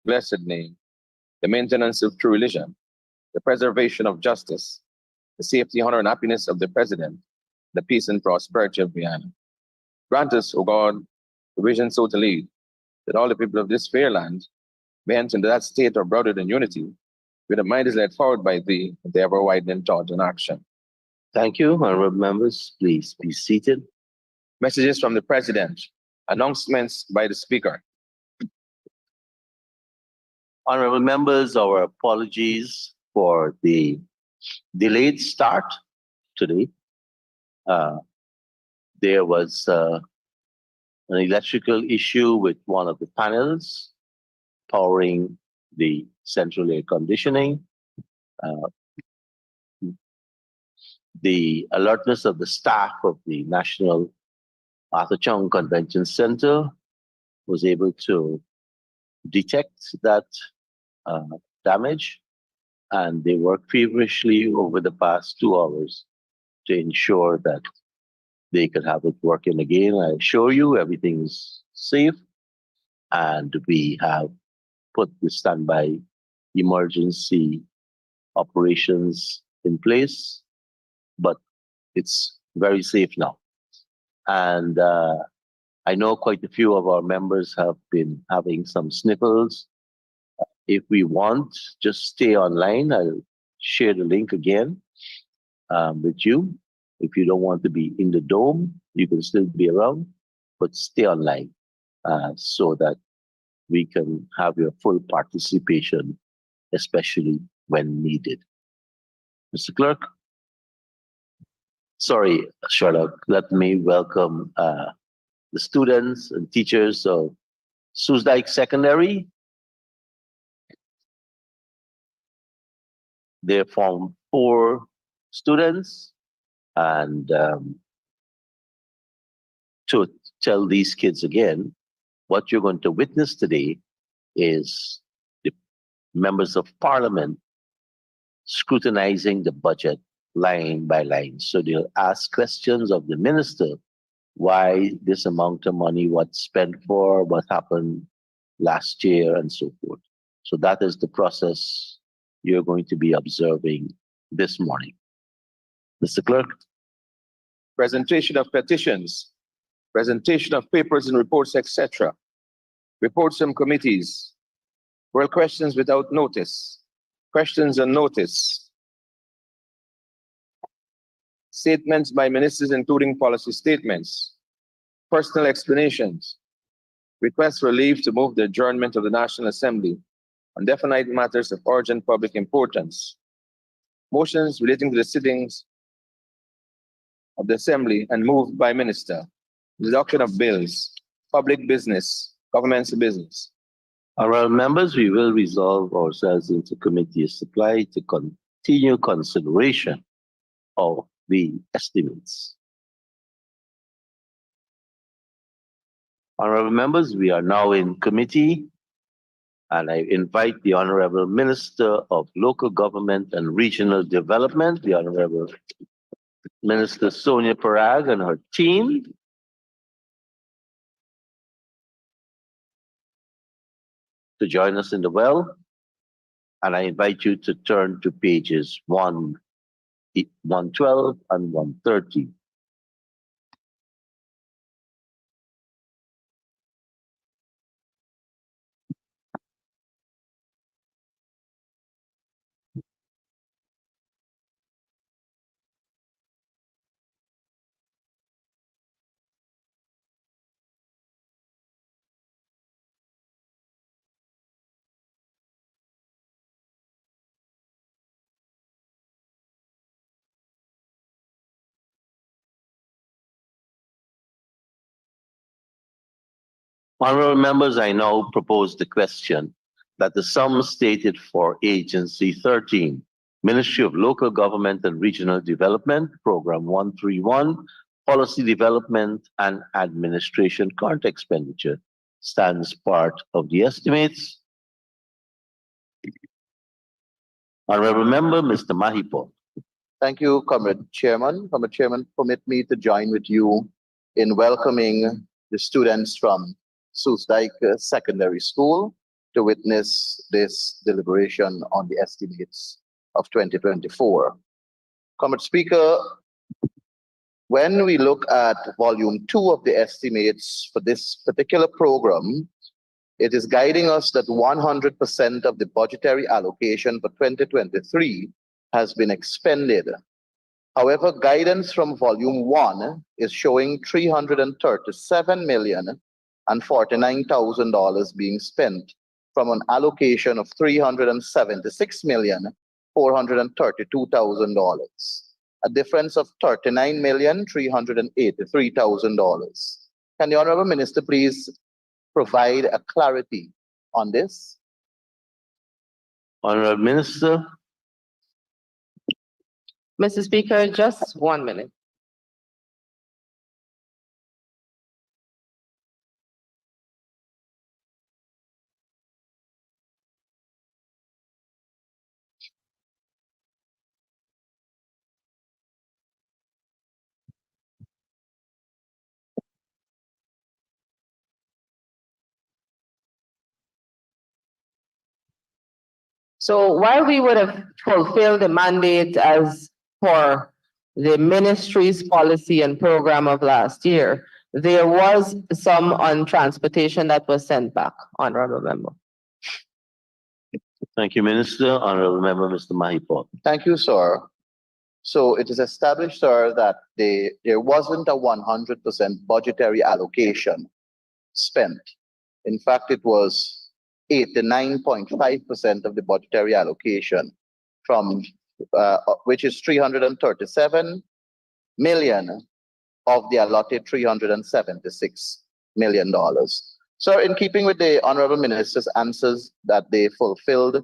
blessed name, the maintenance of true religion, the preservation of justice, the safety, honor, and happiness of the President, the peace and prosperity of Guyana. Grant us, O God, the vision so to lead, that all the people of this fair land may enter into that state of brotherhood and unity, where the mind is led forward by thee, with the ever-widening thought and action. Thank you, honorable members. Please be seated. Messages from the President. Announcements by the Speaker. Honorable members, our apologies for the delayed start today. There was an electrical issue with one of the panels powering the central air conditioning. The alertness of the staff of the National Arthur Chung Convention Center was able to detect that damage, and they worked feverishly over the past 2 hours to ensure that they could have it working again. I assure you everything is safe, and we have put the standby emergency operations in place, but it's very safe now. And I know quite a few of our members have been having some sniffles. If we want, just stay online. I'll share the link again with you. If you don't want to be in the dome, you can still be around, but stay online so that we can have your full participation, especially when needed. Mr. Clerk? Sorry, Sherlock, let me welcome the students and teachers of Soesdijk Secondary. They're from 4 students, and to tell these kids again, what you're going to witness today is the members of parliament scrutinizing the budget line by line. So they'll ask questions of the minister, why this amount of money, what's spent for, what happened last year, and so forth. So that is the process you're going to be observing this morning. Mr. Clerk? Presentation of petitions, presentation of papers and reports, etc. Reports from committees. Oral questions without notice. Questions on notice. Statements by ministers, including policy statements. Personal explanations. Requests for leave to move the adjournment of the National Assembly on definite matters of urgent public importance. Motions relating to the sittings of the Assembly and moved by minister. Reduction of bills. Public business. Government's business. Honorable members, we will resolve ourselves into committee supply to continue consideration of the estimates. Honorable members, we are now in committee, and I invite the Honorable Minister of Local Government and Regional Development, the Honorable Minister Sonia Parag and her team, to join us in the well, and I invite you to turn to pages 112 and 130. Honorable members, I now propose the question that the sum stated for Agency 13, Ministry of Local Government and Regional Development, Program 131, Policy Development and Administration current expenditure stands part of the estimates. Honorable Member, Mr. Mahipo. Thank you, Comrade Chairman. Comrade Chairman, permit me to join with you in welcoming the students from Soesdijk Secondary School to witness this deliberation on the estimates of 2024. Comrade Speaker, when we look at volume 2 of the estimates for this particular program, it is guiding us that 100% of the budgetary allocation for 2023 has been expended. However, guidance from volume 1 is showing $337,049,000 being spent from an allocation of $376,432,000, a difference of $39,383,000. Can the Honorable Minister please provide a clarity on this? Honorable Minister. Mr. Speaker, just 1 minute. So while we would have fulfilled the mandate as for the ministry's policy and program of last year, there was some on transportation that was sent back, Honorable Member. Thank you, Minister. Honorable Member, Mr. Mahipal. Thank you, sir. So it is established, sir, that there wasn't a 100% budgetary allocation spent. In fact, it was 89.5% of the budgetary allocation from which is 337 million of the allotted $376 million. So in keeping with the Honorable Minister's answers that they fulfilled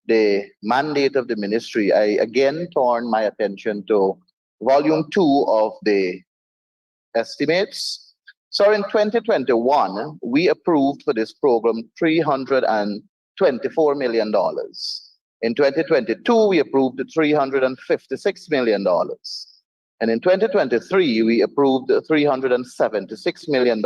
the mandate of the ministry, I again turn my attention to volume 2 of the estimates. So in 2021, we approved for this program $324 million. In 2022, we approved $356 million. And in 2023, we approved $376 million.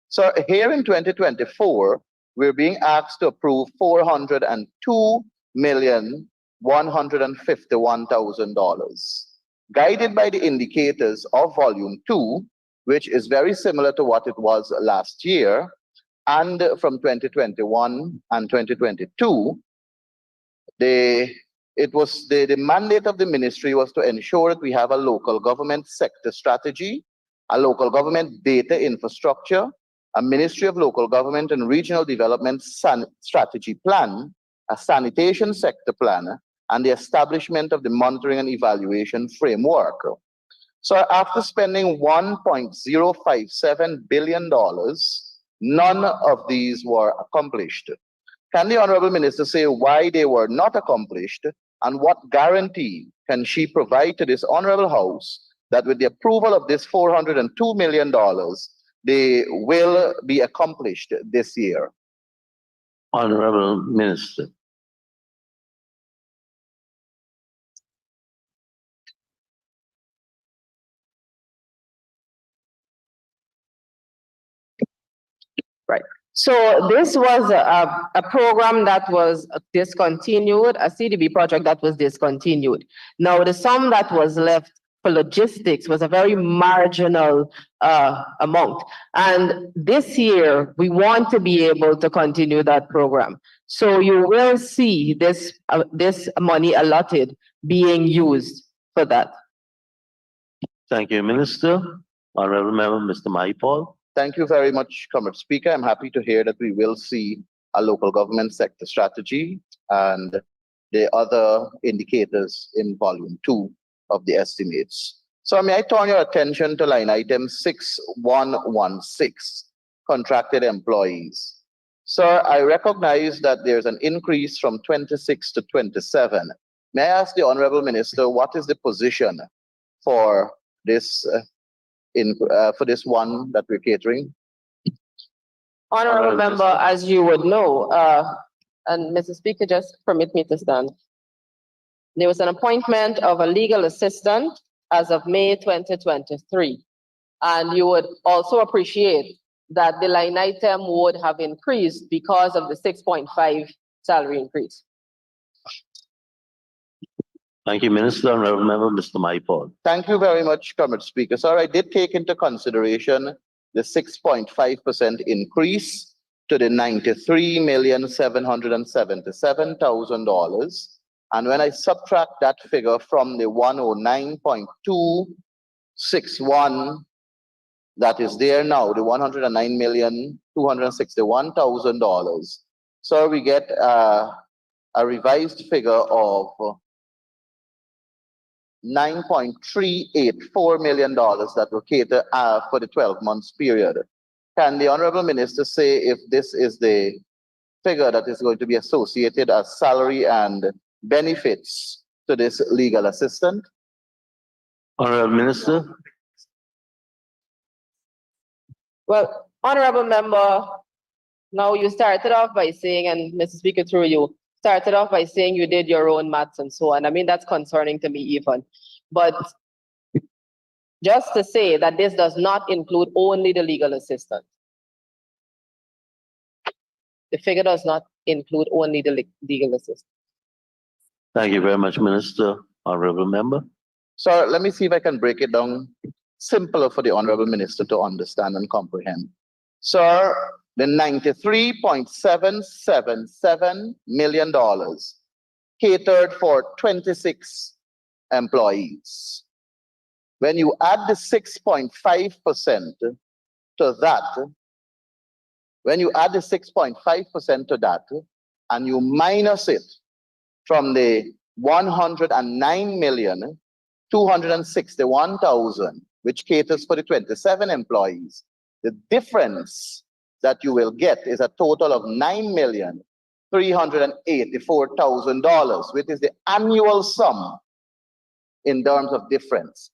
So here in 2024, we're being asked to approve $402,151,000. Guided by the indicators of volume 2, which is very similar to what it was last year, and from 2021 and 2022, the mandate of the ministry was to ensure that we have a local government sector strategy, a local government data infrastructure, a Ministry of Local Government and Regional Development strategy plan, a sanitation sector plan, and the establishment of the monitoring and evaluation framework. So after spending $1.057 billion, none of these were accomplished. Can the Honorable Minister say why they were not accomplished, and what guarantee can she provide to this Honorable House that with the approval of this $402 million, they will be accomplished this year? Honorable Minister. Right. So this was a program that was discontinued, a CDB project that was discontinued. Now, the sum that was left for logistics was a very marginal amount. And this year, we want to be able to continue that program. So you will see this money allotted being used for that. Thank you, Minister. Honorable Member, Mr. Mahipal. Thank you very much, Comrade Speaker. I'm happy to hear that we will see a local government sector strategy and the other indicators in volume 2 of the estimates. So may I turn your attention to line item 6116, contracted employees. Sir, I recognize that there's an increase from 26 to 27. May I ask the Honorable Minister, what is the position for this one that we're catering? Honorable Member, as you would know, and Mr. Speaker, just permit me to stand. There was an appointment of a legal assistant as of May 2023. And you would also appreciate that the line item would have increased because of the 6.5 salary increase. Thank you, Minister. Honorable Member, Mr. Maipol. Thank you very much, Comrade Speaker. Sir, I did take into consideration the 6.5% increase to the $93,777,000. And when I subtract that figure from the 109.261 that is there now, the $109,261,000, so we get a revised figure of $9.384 million that will cater for the 12 months period. Can the Honorable Minister say if this is the figure that is going to be associated as salary and benefits to this legal assistant? Honorable Minister. Well, Honorable Member, now you started off by saying, and Mr. Speaker, through you, started off by saying you did your own maths and so on. I mean, that's concerning to me even. But just to say that this does not include only the legal assistant. The figure does not include only the legal assistant. Thank you very much, Minister. Honorable Member. So let me see if I can break it down simpler for the Honorable Minister to understand and comprehend. Sir, the $93.777 million catered for 26 employees. When you add the 6.5% to that, when you add the 6.5% to that, and you minus it from the 109,261,000, which caters for the 27 employees, the difference that you will get is a total of $9,384,000, which is the annual sum in terms of difference.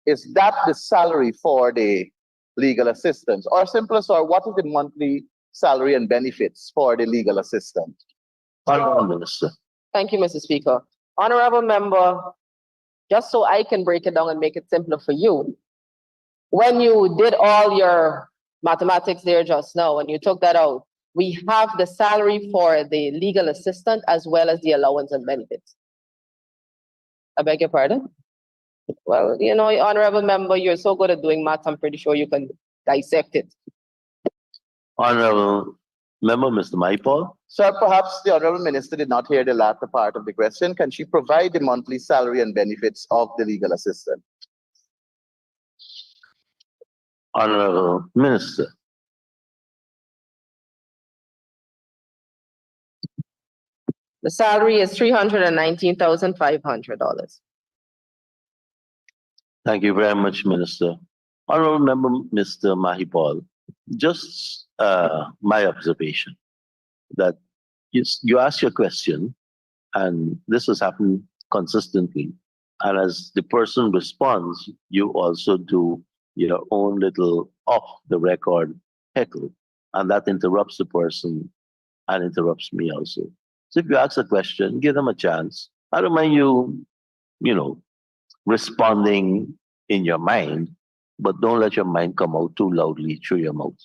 Is that the salary for the legal assistants? Or simpler, sir, what is the monthly salary and benefits for the legal assistant? Honorable Minister. Thank you, Mr. Speaker. Honorable Member, just so I can break it down and make it simpler for you, when you did all your mathematics there just now, and you took that out, we have the salary for the legal assistant as well as the allowance and benefits. I beg your pardon? Well, you know, Honorable Member, you're so good at doing math, I'm pretty sure you can dissect it. Honorable Member, Mr. Maipol. Sir, perhaps the Honorable Minister did not hear the latter part of the question. Can she provide the monthly salary and benefits of the legal assistant? Honorable Minister. The salary is $319,500. Thank you very much, Minister. Honorable Member, Mr. Mahipal, just my observation that you ask your question, and this has happened consistently. And as the person responds, you also do your own little off-the-record heckle, and that interrupts the person and interrupts me also. So if you ask a question, give them a chance. I don't mind you, responding in your mind, but don't let your mind come out too loudly through your mouth.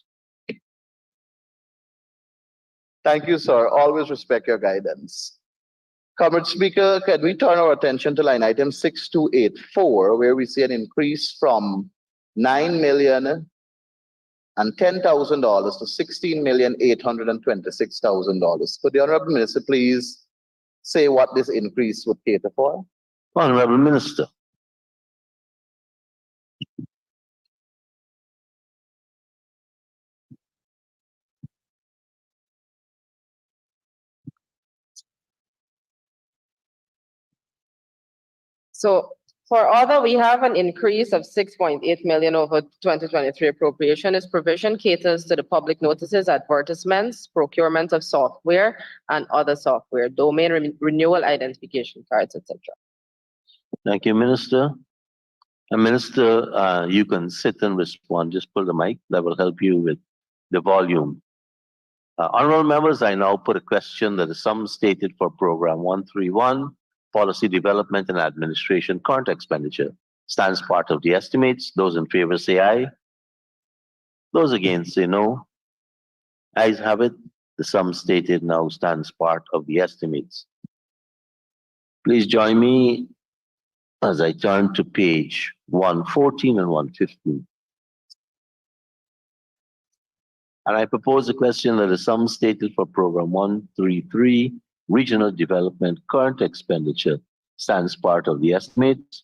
Thank you, sir. Always respect your guidance. Comrade Speaker, can we turn our attention to line item 6284, where we see an increase from $9,010,000 to $16,826,000. Could the Honorable Minister please say what this increase would cater for? Honorable Minister. So for other, we have an increase of 6.8 million over 2023 appropriation. This provision caters to the public notices, advertisements, procurement of software and other software, domain renewal identification cards, etc. Thank you, Minister. And Minister, you can sit and respond. Just pull the mic. That will help you with the volume. Honorable members, I now put a question that the sum stated for Program 131, Policy Development and Administration Current Expenditure, stands part of the estimates. Those in favor say aye. Those against say no. Ayes have it. The sum stated now stands part of the estimates. Please join me as I turn to page 114 and 115. And I propose a question that the sum stated for program 133, regional development, current expenditure, stands part of the estimates.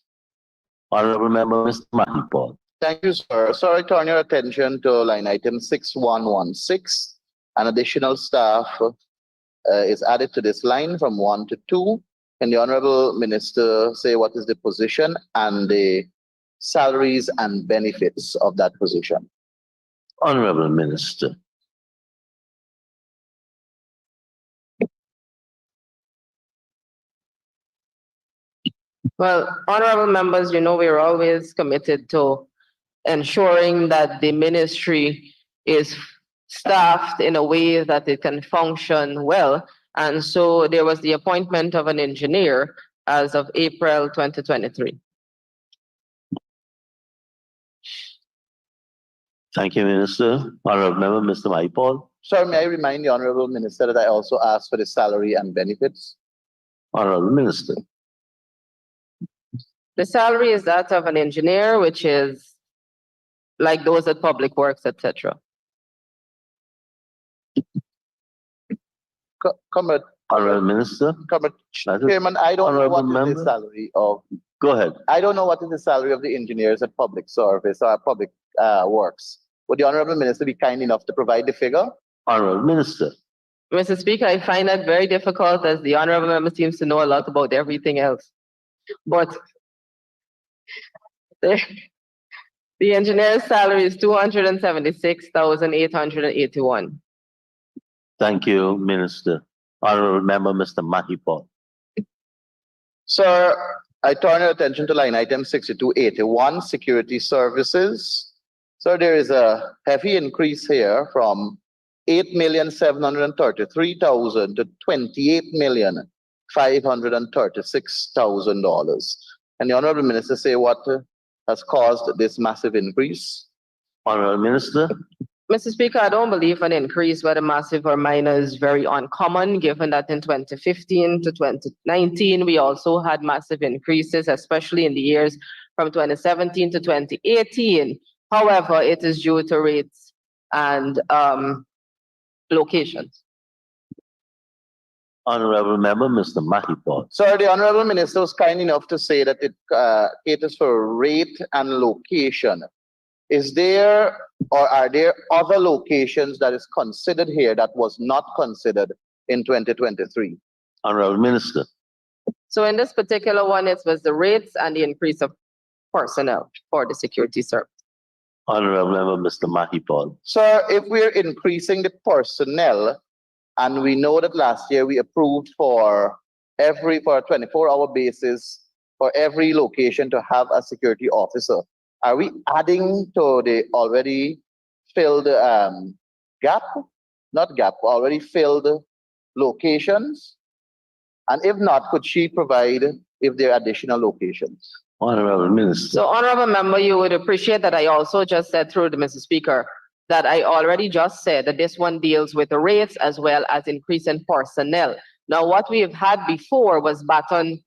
Honorable Member, Mr. Mahipal. Thank you, sir. Sir, I turn your attention to line item 6116. An additional staff is added to this line from 1 to 2. Can the Honorable Minister say what is the position and the salaries and benefits of that position? Honorable Minister. Well, honorable members, you know, we're always committed to ensuring that the ministry is staffed in a way that it can function well. And so there was the appointment of an engineer as of April 2023. Thank you, Minister. Honorable Member, Mr. Mahipal. Sir, may I remind the Honorable Minister that I also asked for the salary and benefits? Honorable Minister. The salary is that of an engineer, which is like those at Public Works, etc. Comrade Minister. Chairman, I don't know what is the salary of. Go ahead. I don't know what is the salary of the engineers at Public Service or Public Works. Would the Honorable Minister be kind enough to provide the figure? Honorable Minister. Mr. Speaker, I find that very difficult as the honorable member seems to know a lot about everything else. But the engineer's salary is 276,881. Thank you, Minister. Honorable Member, Mr. Mahipal. Sir, I turn your attention to line item 6281, security services. So there is a heavy increase here from 8,733,000 to $28,536,000. And the Honorable Minister say what has caused this massive increase? Honorable Minister. Mr. Speaker, I don't believe an increase, whether massive or minor, is very uncommon, given that in 2015 to 2019, we also had massive increases, especially in the years from 2017 to 2018. However, it is due to rates and locations. Honorable Member, Mr. Mahipal. Sir, the Honorable Minister was kind enough to say that it caters for rate and location. Is there or are there other locations that is considered here that was not considered in 2023? Honorable Minister. So in this particular one, it was the rates and the increase of personnel for the security service. Honorable Member, Mr. Mahipal. Sir, if we're increasing the personnel, and we know that last year we approved for a 24-hour basis for every location to have a security officer, are we adding to the already filled already filled locations? And if not, could she provide if there are additional locations? Honorable Minister. So, Honorable Member, you would appreciate that I also just said through the Mr. Speaker that I already just said that this one deals with the rates as well as increase in personnel. Now, what we have had before was baton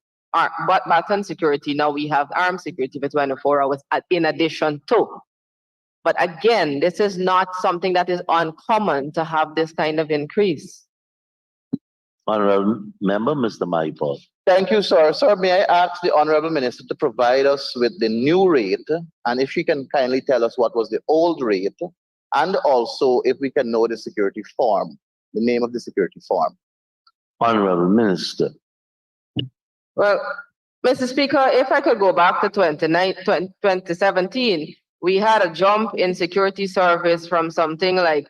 security. Now we have armed security for 24 hours in addition to. But again, this is not something that is uncommon to have this kind of increase. Honorable Member, Mr. Mahipal. Thank you, sir. Sir, may I ask the Honorable Minister to provide us with the new rate, and if she can kindly tell us what was the old rate, and also if we can know the security form, the name of the security form. Honorable Minister. Well, Mr. Speaker, if I could go back to 2017, we had a jump in security service from something like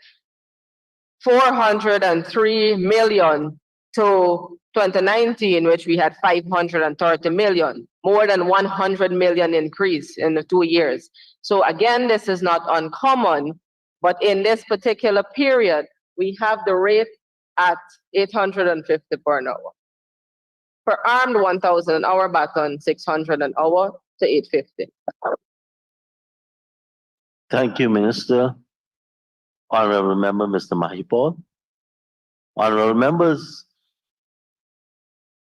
403 million to 2019, which we had 530 million, more than 100 million increase in the 2 years. So again, this is not uncommon, but in this particular period, we have the rate at 850 per hour. For armed, 1,000 an hour, baton 600 an hour to 850. Thank you, Minister. Honorable Member Mr. Mahipol. Honorable members,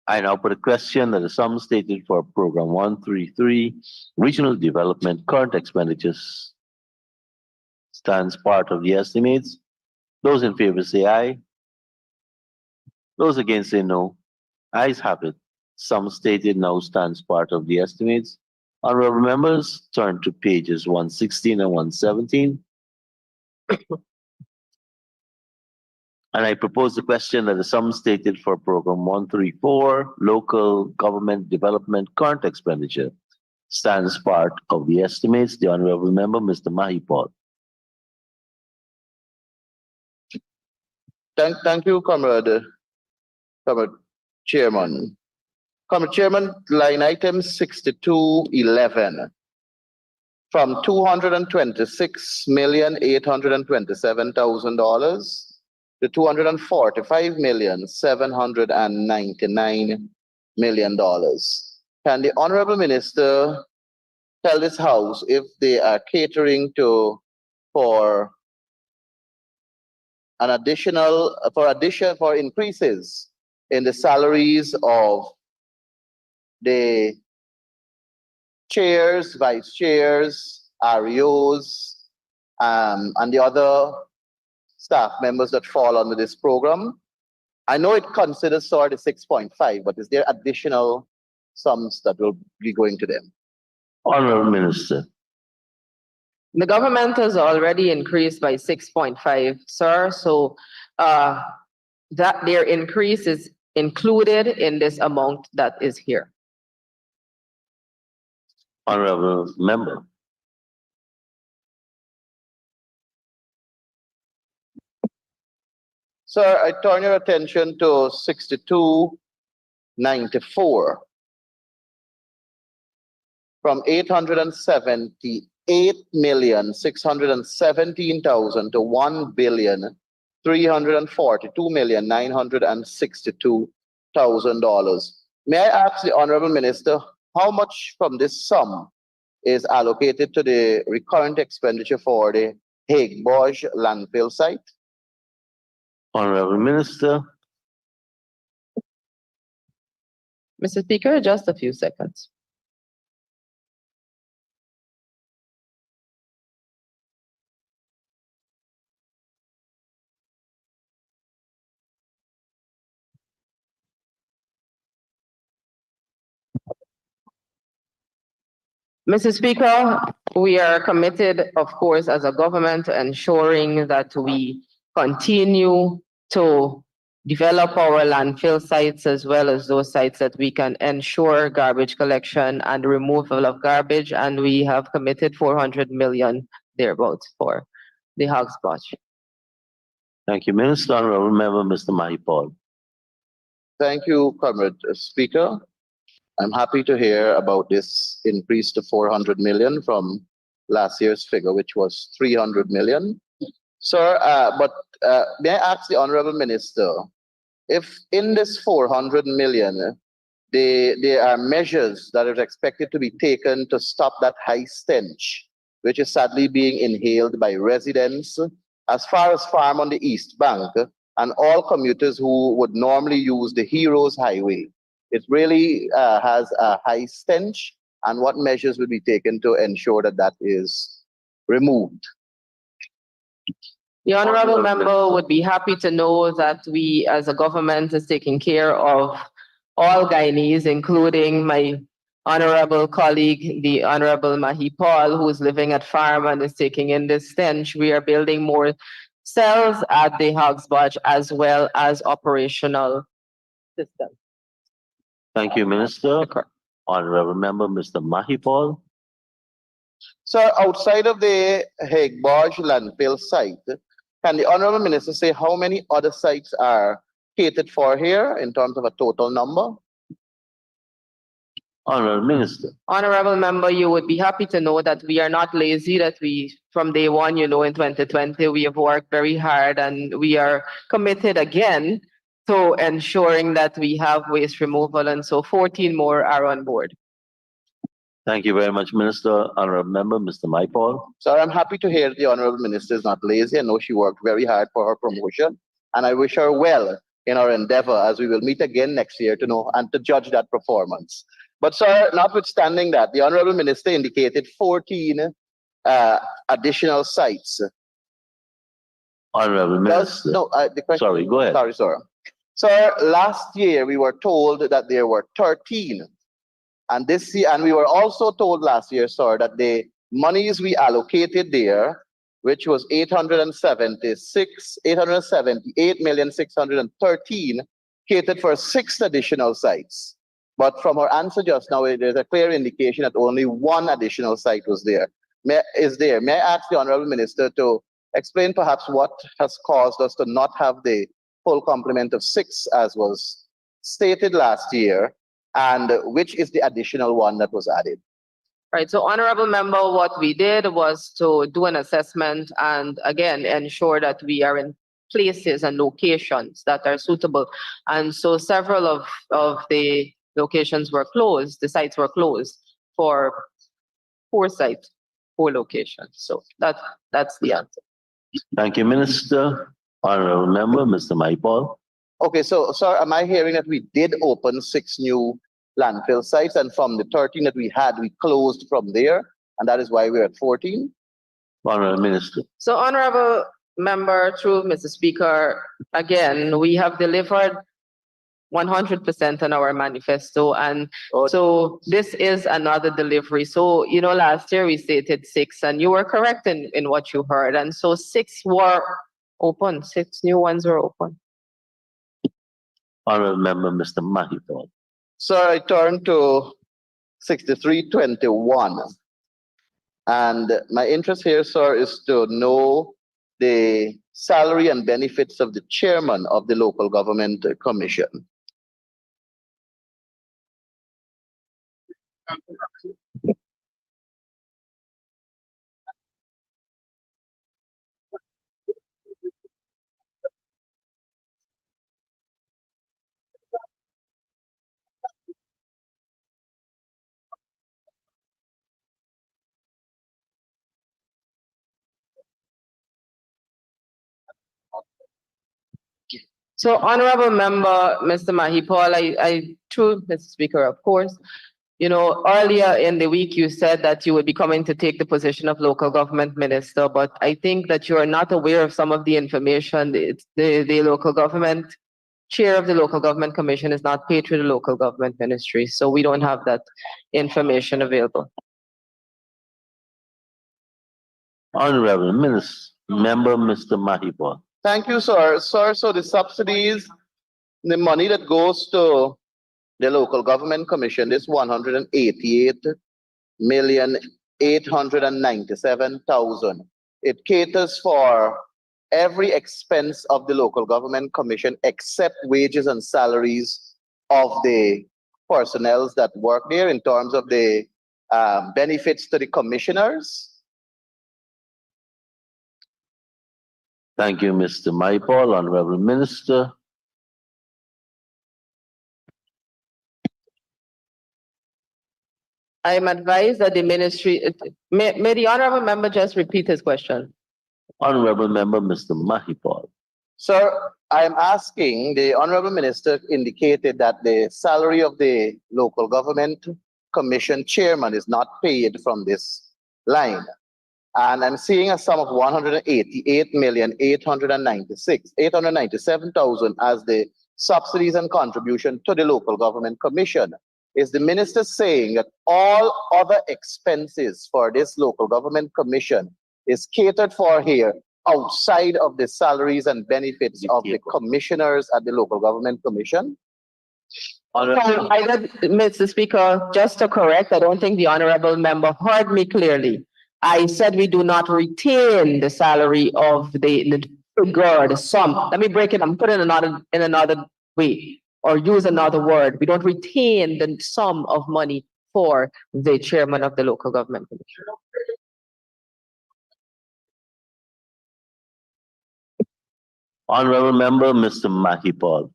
I now put a question that the sum stated for Program 133, Regional Development, current expenditures stands part of the estimates. Those in favor say aye. Those against say no. Ayes have it. Sum stated now stands part of the estimates. Honorable members, turn to pages 116 and 117. And I propose the question that the sum stated for Program 134, Local Government Development Current Expenditure, stands part of the estimates. The Honorable Member, Mr. Mahipol. Thank you, Comrade Chairman. Comrade Chairman, line item 6211 from $226,827,000 to $245,799 million. Can the Honorable Minister tell this House if they are catering for increases in the salaries of the chairs, vice chairs, REOs, and the other staff members that fall under this program? I know it considers sort of 6.5, but is there additional sums that will be going to them? Honorable Minister. The government has already increased by 6.5, sir. So that their increase is included in this amount that is here. Honorable Member. Sir, I turn your attention to 6294 from $878,617,000 to $1,342,962,000. May I ask the Honorable Minister how much from this sum is allocated to the recurrent expenditure for the Hague-Borge landfill site? Honorable Minister. Mr. Speaker, just a few seconds. Mr. Speaker, we are committed, of course, as a government to ensuring that we continue to develop our landfill sites as well as those sites that we can ensure garbage collection and removal of garbage. And we have committed 400 million thereabouts for the Hague-Borge. Thank you, Minister. Honorable Member, Mr. Mahipol. Thank you, Comrade Speaker. I'm happy to hear about this increase to 400 million from last year's figure, which was 300 million. Sir, may I ask the Honorable Minister, if in this 400 million, there are measures that are expected to be taken to stop that high stench, which is sadly being inhaled by residents as far as farm on the East Bank and all commuters who would normally use the Heroes Highway. It really has a high stench, and what measures will be taken to ensure that that is removed? The Honorable Member would be happy to know that we as a government is taking care of all Guyanese, including my honorable colleague, the Honorable Mahipol, who is living at farm and is taking in this stench. We are building more cells at the Hague-Borge as well as operational systems. Thank you, Minister. Honorable Member, Mr. Mahipol. Sir, outside of the Hague-Borge landfill site, can the Honorable Minister say how many other sites are catered for here in terms of a total number? Honorable Minister. Honorable Member, you would be happy to know that we are not lazy, that we, from day one, in 2020, we have worked very hard and we are committed again to ensuring that we have waste removal, and so 14 more are on board. Thank you very much, Minister. Honorable Member, Mr. Maipol. Sir, I'm happy to hear the Honorable Minister is not lazy. I know she worked very hard for her promotion, and I wish her well in her endeavor as we will meet again next year to know and to judge that performance. But, sir, notwithstanding that, the Honorable Minister indicated 14 additional sites. Honorable Minister. The question. Sorry, go ahead. Sorry, sir. Sir, last year we were told that there were 13. And this year, and we were also told last year, sir, that the monies we allocated there, which was 878,613, catered for 6 additional sites. But from her answer just now, there's a clear indication that only 1 additional site was there. May I ask the Honorable Minister to explain perhaps what has caused us to not have the full complement of 6 as was stated last year, and which is the additional one that was added? Right. So, Honorable Member, what we did was to do an assessment and again ensure that we are in places and locations that are suitable. And so several of the locations were closed, the sites were closed for 4 sites, 4 locations. So that's the answer. Thank you, Minister. Honorable Member, Mr. Maipol. Okay, so, sir, am I hearing that we did open 6 new landfill sites, and from the 13 that we had, we closed from there, and that is why we're at 14? Honorable Minister. So, Honorable Member, through Mr. Speaker, again, we have delivered 100% on our manifesto, and so this is another delivery. So, you know, last year we stated 6, and you were correct in what you heard, and so 6 were open, 6 new ones were open. Honorable Member, Mr. Mahipol. Sir, I turn to 6321. And my interest here, sir, is to know the salary and benefits of the chairman of the local government commission. So, Honorable Member, Mr. Mahipol, I, through Mr. Speaker, of course, you know, earlier in the week you said that you would be coming to take the position of local government minister, but I think that you are not aware of some of the information. The local government chair of the local government commission is not paid through the local government ministry, so we don't have that information available. Honorable Minister, Member, Mr. Mahipol. Thank you, sir. Sir, so the subsidies, the money that goes to the local government commission is 188,897,000. It caters for every expense of the local government commission except wages and salaries of the personnel that work there in terms of the benefits to the commissioners. Thank you, Mr. Maipol. Honorable Minister. I am advised that the ministry, may the Honorable Member just repeat his question? Honorable Member, Mr. Mahipol. Sir, I am asking, the Honorable Minister indicated that the salary of the local government commission chairman is not paid from this line. And I'm seeing a sum of 188,897,000 as the subsidies and contribution to the local government commission. Is the minister saying that all other expenses for this local government commission is catered for here outside of the salaries and benefits of the commissioners at the local government commission? Mr. Speaker, just to correct, I don't think the Honorable Member heard me clearly. I said we do not retain the salary of the figure, the sum. Let me break it and put it in another way, or use another word. We don't retain the sum of money for the chairman of the local government commission. Honorable Member, Mr. Mahipol.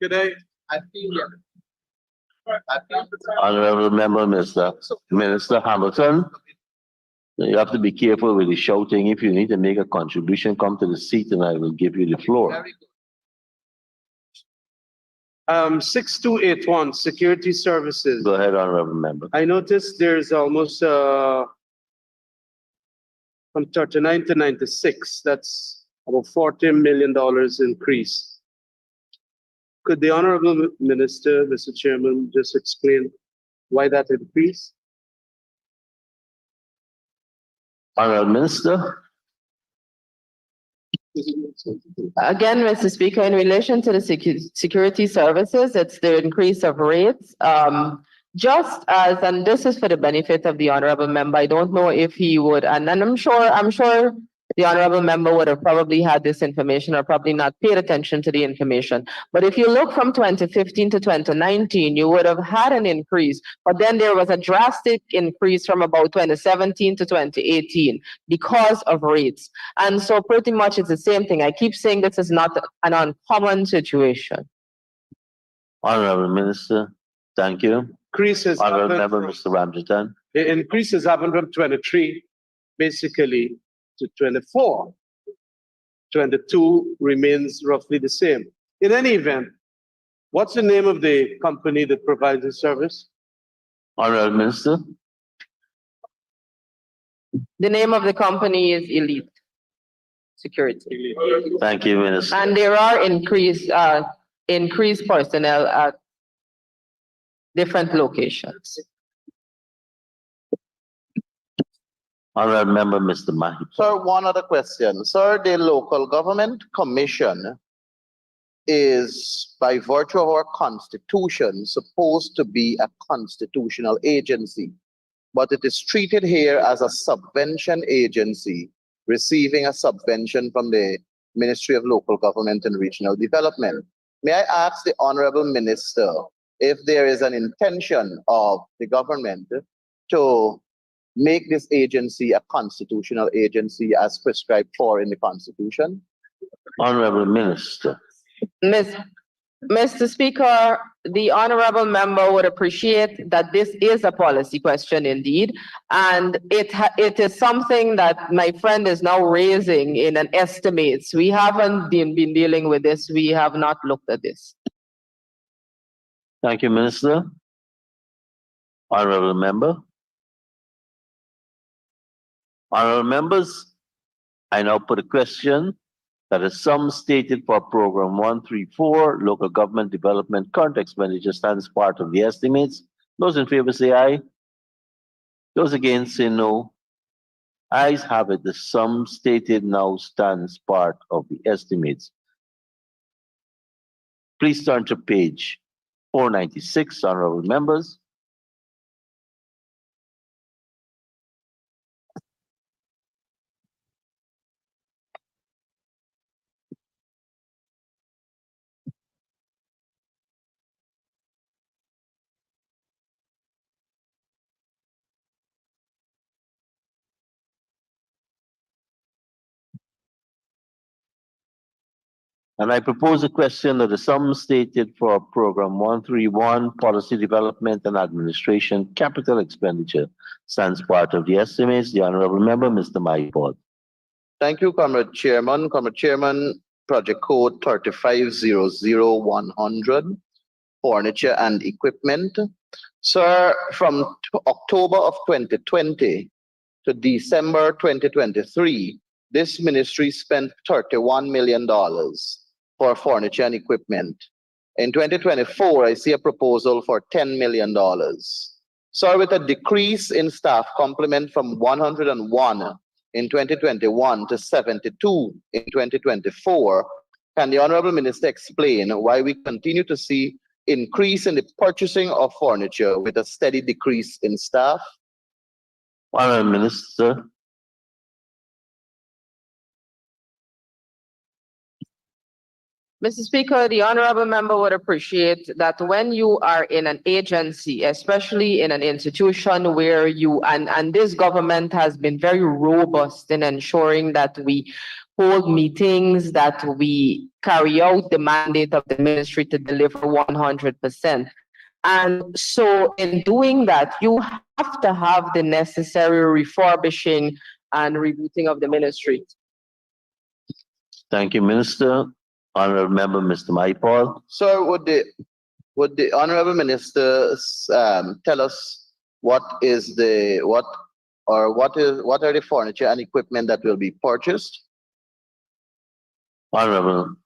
Good day. I feel Honorable Member, Minister Hamilton. You have to be careful with the shouting. If you need to make a contribution, come to the seat and I will give you the floor. 6281, Security Services. Go ahead, Honorable Member. I noticed there's almost from 39 to 96. That's about $40 million increase. Could the Honorable Minister, Mr. Chairman, just explain why that increase? Honorable Minister. Again, Mr. Speaker, in relation to the security services, it's the increase of rates. Just as, and this is for the benefit of the honorable member, I don't know if he would, and I'm sure the honorable member would have probably had this information or probably not paid attention to the information. But if you look from 2015 to 2019, you would have had an increase, but then there was a drastic increase from about 2017 to 2018 because of rates. And so pretty much it's the same thing. I keep saying this is not an uncommon situation. Honorable Minister, thank you. Increases Honorable Member, Mr. Ramjitan. the increases happened from 23 basically to 24. 22 remains roughly the same. In any event, what's the name of the company that provides the service? Honorable Minister. The name of the company is Elite Security. Thank you, Minister. And there are increased personnel at different locations. Honorable Member, Mr. Mahi. Sir, one other question. Sir, the Local Government Commission is, by virtue of our constitution, supposed to be a constitutional agency, but it is treated here as a subvention agency, receiving a subvention from the Ministry of Local Government and Regional Development. May I ask the Honorable Minister if there is an intention of the government to make this agency a constitutional agency as prescribed for in the Constitution? Honorable Minister. Mr. Speaker, the honorable member would appreciate that this is a policy question indeed, and it is something that my friend is now raising in an estimates. We haven't been dealing with this. We have not looked at this. Thank you, Minister. Honorable Member. Honorable members, I now put a question that a sum stated for Program 134, Local Government Development Current Expenditure stands part of the estimates. Those in favor say aye. Those against say no. Ayes have it. The sum stated now stands part of the estimates. Please turn to page 496, honorable members. And I propose a question that the sum stated for Program 131, Policy Development and Administration, Capital Expenditure, stands part of the estimates. The Honorable Member, Mr. Maipod. Thank you, Comrade Chairman. Comrade Chairman, Project Code 3500-100, Furniture and Equipment. Sir, from October of 2020 to December 2023, this ministry spent $31 million for furniture and equipment. In 2024, I see a proposal for $10 million. So with a decrease in staff complement from 101 in 2021 to 72 in 2024, can the Honorable Minister explain why we continue to see increase in the purchasing of furniture with a steady decrease in staff? Honorable Minister. Mr. Speaker, the honorable member would appreciate that when you are in an agency, especially in an institution where you, and this government has been very robust in ensuring that we hold meetings, that we carry out the mandate of the ministry to deliver 100%. And so in doing that, you have to have the necessary refurbishing and rebooting of the ministry. Thank you, Minister. Honorable Member, Mr. Maipol. Sir, would the honorable minister tell us what are the furniture and equipment that will be purchased? Honorable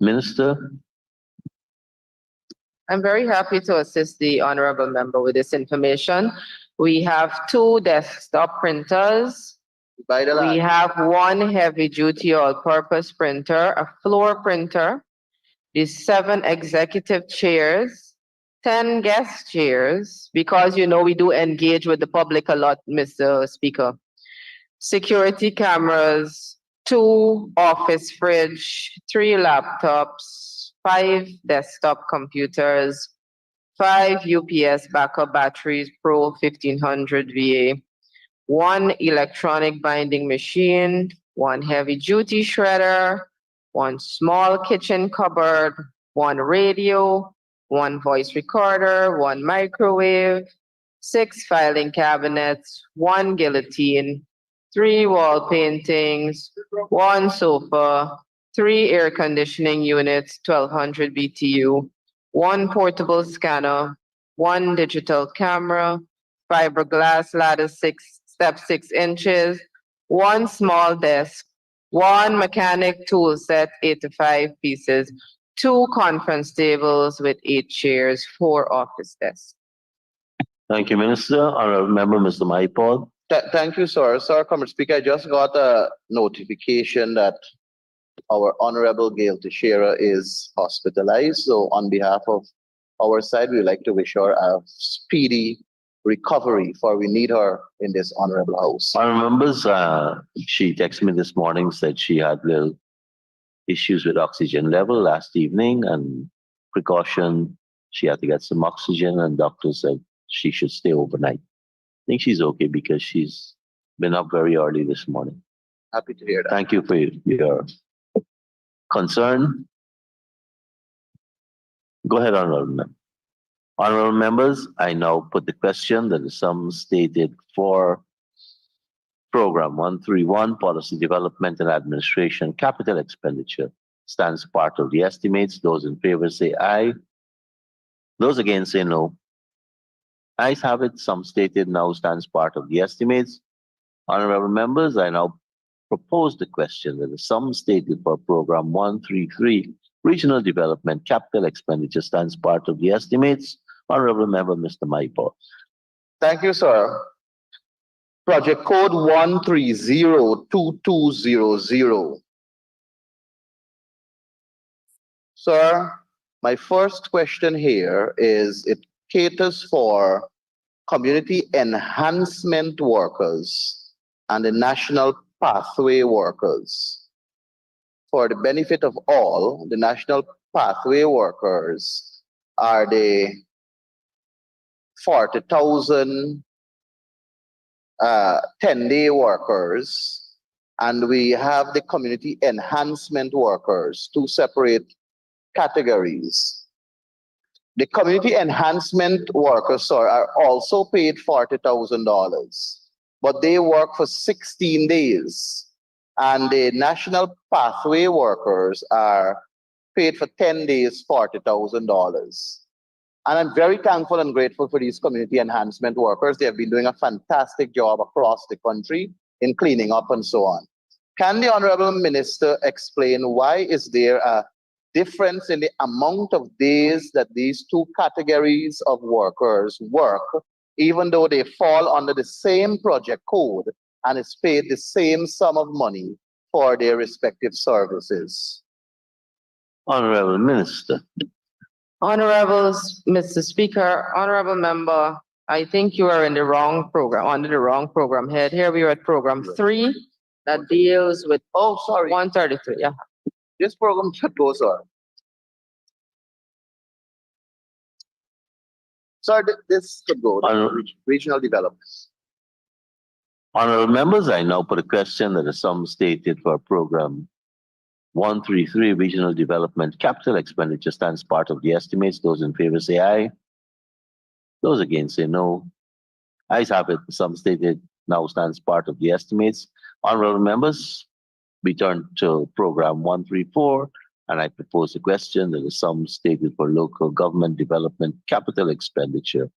Minister. I'm very happy to assist the honorable member with this information. We have 2 desktop printers. By the We line. have 1 heavy-duty all-purpose printer, a floor printer, the 7 executive chairs, 10 guest chairs, because you know we do engage with the public a lot, Mr. Speaker. Security cameras, 2 office fridge, 3 laptops, 5 desktop computers, 5 UPS backup batteries, Pro 1500 VA, 1 electronic binding machine, 1 heavy-duty shredder, 1 small kitchen cupboard, 1 radio, 1 voice recorder, 1 microwave, 6 filing cabinets, 1 guillotine, 3 wall paintings, 1 sofa, 3 air conditioning units, 1200 BTU, 1 portable scanner, 1 digital camera, fiberglass ladder 6 inches, 1 small desk, 1 mechanic tool set, 8 to 5 pieces, 2 conference tables with 8 chairs, 4 office desks. Thank you, Minister. Honorable Member, Mr. Maipol. Thank you, sir. Sir, Comrade Speaker, I just got a notification that our Honorable Gail Teixeira is hospitalized. So on behalf of our side, we would like to wish her a speedy recovery, for we need her in this honorable house. Honorable members, she texted me this morning, said she had little issues with oxygen level last evening, and precaution, she had to get some oxygen, and doctor said she should stay overnight. I think she's okay because she's been up very early this morning. Happy to hear that. Thank you for your concern. Go ahead, Honorable Member. Honorable members, I now put the question that the sum stated for Program 131, Policy Development and Administration, Capital Expenditure, stands part of the estimates. Those in favor say aye. Those against say no. Ayes have it, sum stated now stands part of the estimates. Honorable members, I now propose the question that the sum stated for Program 133, Regional Development, Capital Expenditure, stands part of the estimates. Honorable Member, Mr. Maipol. Thank you, sir. Project code 1302200. Sir, my first question here is it caters for community enhancement workers and the national pathway workers. For the benefit of all, the national pathway workers are the 40,000 10-day workers, and we have the community enhancement workers, 2 separate categories. The community enhancement workers, sir, are also paid $40,000, but they work for 16 days. And the national pathway workers are paid for 10 days, $40,000. And I'm very thankful and grateful for these community enhancement workers. They have been doing a fantastic job across the country in cleaning up and so on. Can the Honorable Minister explain why is there a difference in the amount of days that these 2 categories of workers work, even though they fall under the same project code and is paid the same sum of money for their respective services? Honorable Minister. Honorable Mr. Speaker, honorable member, I think you are in the wrong program, under the wrong program head. Here we are at program 3 that deals with 133. Yeah. This program should go, sir. Sir, this should go. Regional development. Honorable members, I now put a question that the sum stated for Program 133, Regional Development Capital Expenditure stands part of the estimates. Those in favor say aye. Those against say no. Ayes have it. Some stated now stands part of the estimates. Honorable members, we turn to program 134, and I propose a question that the sum stated for local government development capital expenditure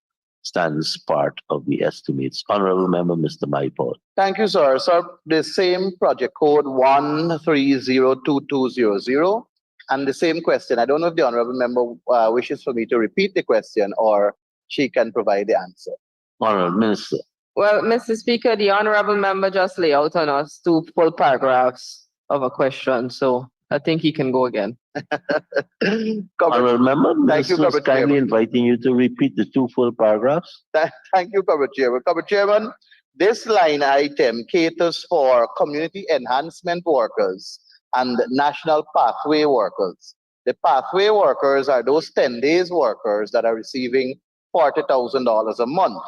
stands part of the estimates. Honorable member, Mr. Maipol. Thank you, sir. Sir, the same project code 1302200 and the same question. I don't know if the honorable member wishes for me to repeat the question or she can provide the answer. Honorable Minister. Well, Mr. Speaker, the honorable member just lay out on us 2 full paragraphs of a question, so I think he can go again. Honorable member, Thank you, Minister is Covered kindly Chairman. inviting you to repeat the 2 full paragraphs. Thank you, Covered Chairman. Covered Chairman, this line item caters for community enhancement workers and national pathway workers. The pathway workers are those 10 days workers that are receiving $40,000 a month.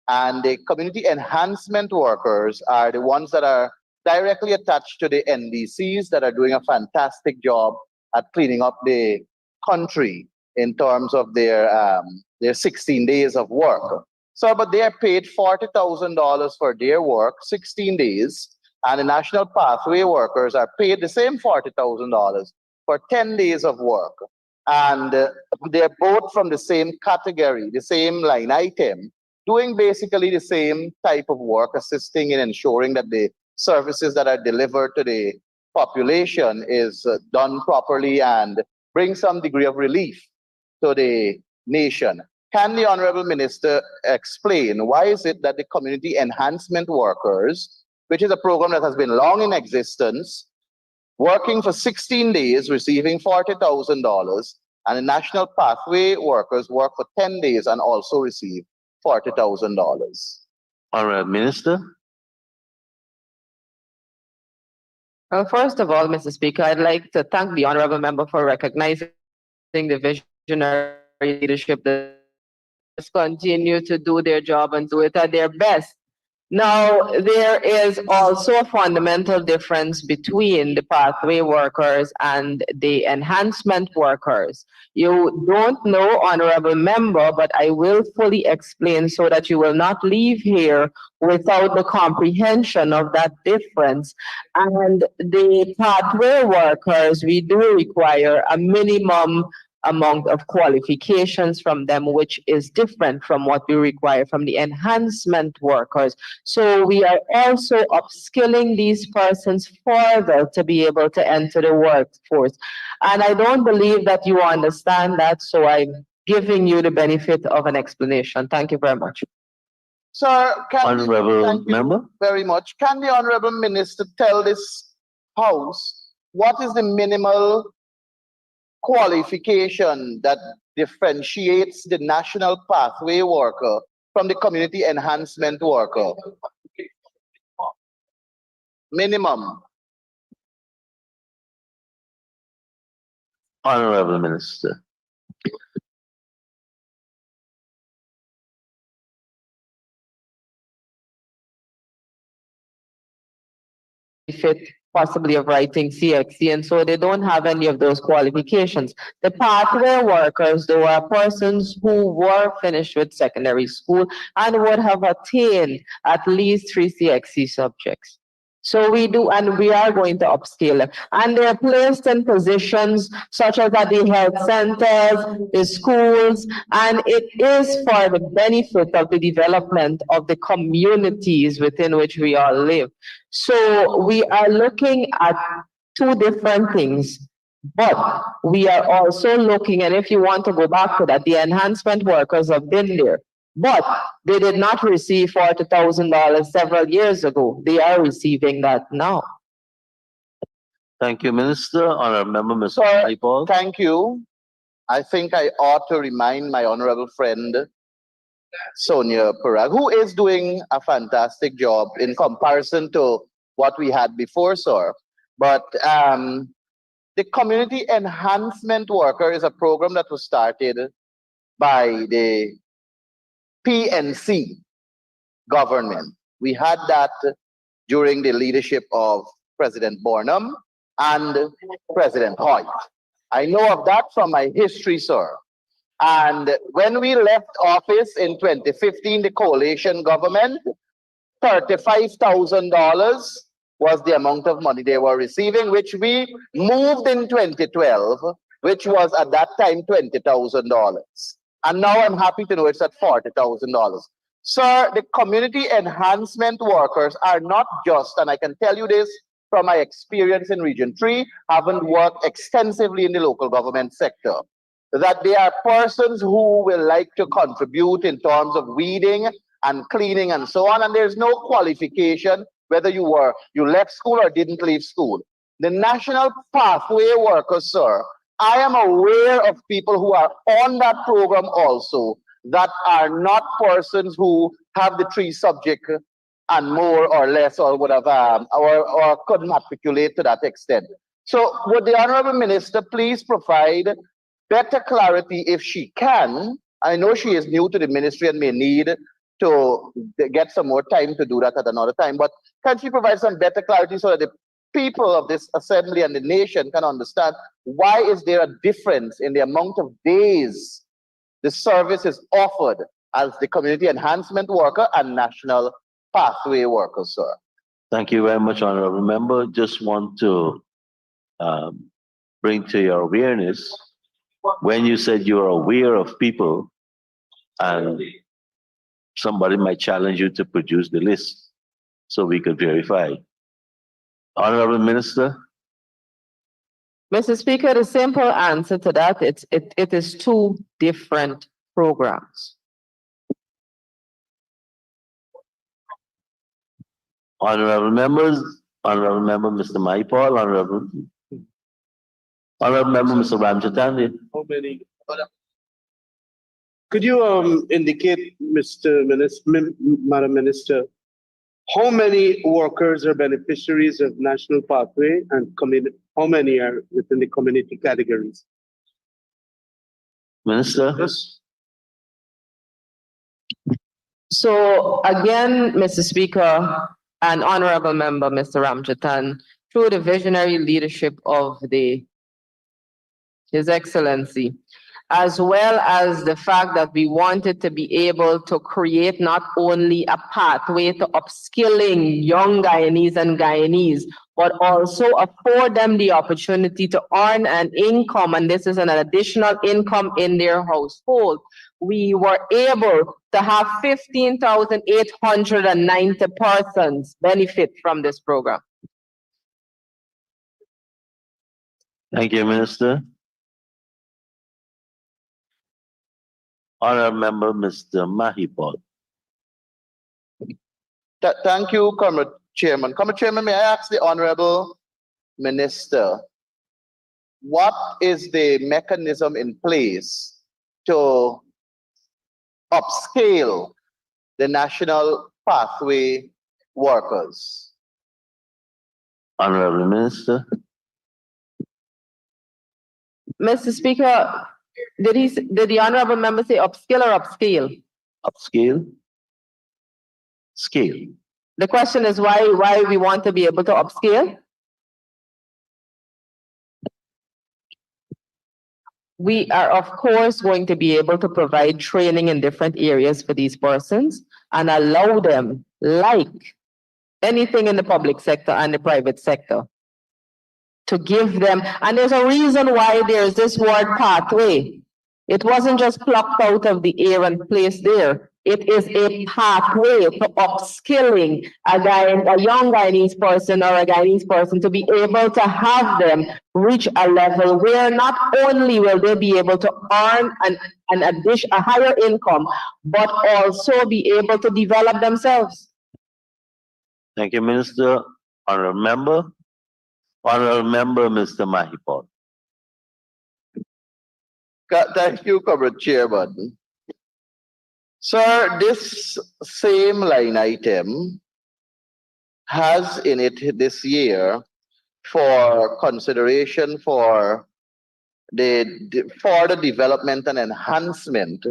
And the community enhancement workers are the ones that are directly attached to the NDCs that are doing a fantastic job at cleaning up the country in terms of their 16 days of work. So, but they are paid $40,000 for their work, 16 days, and the national pathway workers are paid the same $40,000 for 10 days of work. And they're both from the same category, the same line item, doing basically the same type of work, assisting in ensuring that the services that are delivered to the population is done properly and bring some degree of relief to the nation. Can the Honorable Minister explain why is it that the community enhancement workers, which is a program that has been long in existence, working for 16 days, receiving $40,000, and the national pathway workers work for 10 days and also receive $40,000? Honorable Minister. Well, first of all, Mr. Speaker, I'd like to thank the honorable member for recognizing the visionary leadership that continue to do their job and do it at their best. Now, there is also a fundamental difference between the pathway workers and the enhancement workers. You don't know, honorable member, but I will fully explain so that you will not leave here without the comprehension of that difference. And the pathway workers, we do require a minimum amount of qualifications from them, which is different from what we require from the enhancement workers. So we are also upskilling these persons further to be able to enter the workforce. And I don't believe that you understand that, so I'm giving you the benefit of an explanation. Thank you very much. Sir, Honorable thank you member. very much. Can the Honorable Minister tell this House what is the minimal qualification that differentiates the national pathway worker from the community enhancement worker? Minimum. Honorable Minister. Fit possibly of writing CXC, and so they don't have any of those qualifications. The pathway workers, though, are persons who were finished with secondary school and would have attained at least 3 CXC subjects. So we do, and we are going to upscale them. And they're placed in positions such as at the health centers, the schools, and it is for the benefit of the development of the communities within which we all live. So we are looking at 2 different things. But we are also looking, and if you want to go back to that, the enhancement workers have been there. But they did not receive $40,000 several years ago. They are receiving that now. Thank you, Minister. Honorable member, Mr. Sir, Maipol. thank you. I think I ought to remind my honorable friend, Sonia Parag, who is doing a fantastic job in comparison to what we had before, sir. But the community enhancement worker is a program that was started by the PNC government. We had that during the leadership of President Bornum, and President Hoyt. I know of that from my history, sir. And when we left office in 2015, the coalition government, $35,000 was the amount of money they were receiving, which we moved in 2012, which was at that time $20,000. And now I'm happy to know it's at $40,000. Sir, the community enhancement workers are not just, and I can tell you this from my experience in Region 3, having worked extensively in the local government sector, that they are persons who will like to contribute in terms of weeding and cleaning and so on, and there's no qualification whether you left school or didn't leave school. The National Pathway Workers, sir, I am aware of people who are on that program also that are not persons who have the 3 subject and more or less or whatever, or could matriculate to that extent. So would the Honorable Minister please provide better clarity if she can? I know she is new to the ministry and may need to get some more time to do that at another time, but can she provide some better clarity so that the people of this assembly and the nation can understand why is there a difference in the amount of days the service is offered as the community enhancement worker and national pathway worker, sir? Thank you very much, Honorable Member. Just want to bring to your awareness, when you said you are aware of people, and somebody might challenge you to produce the list so we could verify. Honorable Minister. Mr. Speaker, the simple answer to that, it is 2 different programs. Honorable members, Honorable Member Mr. Maipal, Honorable Member Mr. Ramjatandi. How many? Could you indicate, Madam Minister, how many workers are beneficiaries of National Pathway and how many are within the community categories? Minister? Yes. So again, Mr. Speaker and Honorable Member Mr. Ramjatan, through the visionary leadership of His Excellency, as well as the fact that we wanted to be able to create not only a pathway to upskilling young Guyanese and Guyanese, but also afford them the opportunity to earn an income, and this is an additional income in their household. We were able to have 15,890 persons benefit from this program. Thank you, Minister. Honorable Member Mr. Mahipal. Thank you, Comrade Chairman. Comrade Chairman, may I ask the Honorable Minister, what is the mechanism in place to upscale the National Pathway workers? Honorable Minister. Mr. Speaker, did the Honorable Member say upskill or upscale? Upscale. Scale. The question is why we want to be able to upscale? We are, of course, going to be able to provide training in different areas for these persons and allow them, like anything in the public sector and the private sector, to give them, and there's a reason why there's this word pathway. It wasn't just plucked out of the air and placed there. It is a pathway for upskilling a young Guyanese person or a Guyanese person to be able to have them reach a level where not only will they be able to earn a higher income, but also be able to develop themselves. Thank you, Minister. Honorable Member. Honorable Member Mr. Mahipal. Thank you, Comrade Chairman. Sir, this same line item has in it this year for consideration for the development and enhancement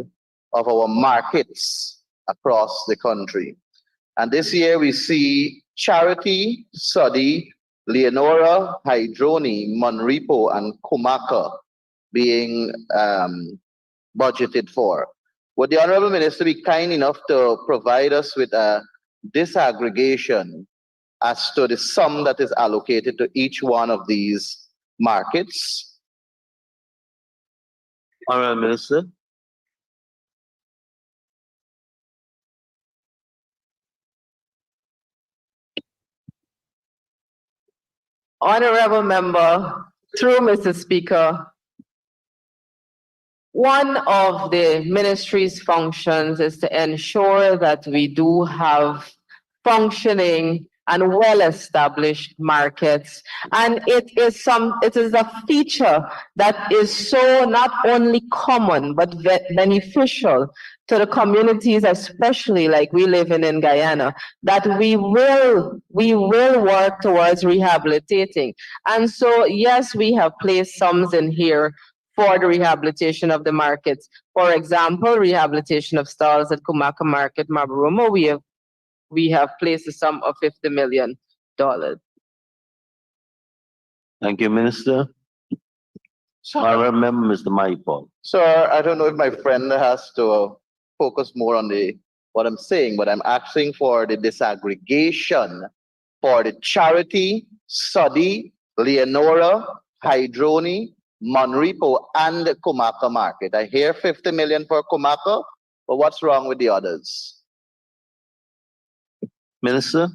of our markets across the country. And this year we see charity, study, Leonora, Hydroni, Monrepo, and Kumaka being budgeted for. Would the Honorable Minister be kind enough to provide us with a disaggregation as to the sum that is allocated to each one of these markets? Honorable Minister. Honorable Member, through Mr. Speaker, one of the ministry's functions is to ensure that we do have functioning and well-established markets. And it is a feature that is so not only common, but beneficial to the communities, especially like we live in Guyana, that we will work towards rehabilitating. And so, yes, we have placed sums in here for the rehabilitation of the markets. For example, rehabilitation of stalls at Kumaka Market, Mabaruma, we have placed a sum of $50 million. Thank you, Minister. Honorable Member, Mr. Maipol. Sir, I don't know if my friend has to focus more on what I'm saying, but I'm asking for the disaggregation for the charity, Sodi, Leonora, Hydroni, Monrepo, and Kumaka Market. I hear 50 million for Kumaka, but what's wrong with the others? Minister.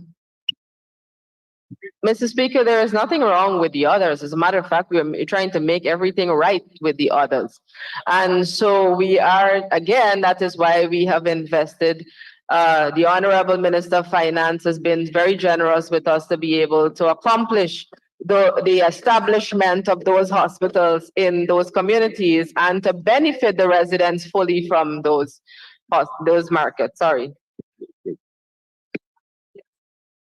Mr. Speaker, there is nothing wrong with the others. As a matter of fact, we're trying to make everything right with the others. And so we are, again, that is why we have invested. The Honorable Minister of Finance has been very generous with us to be able to accomplish the establishment of those hospitals in those communities and to benefit the residents fully from those markets. Sorry.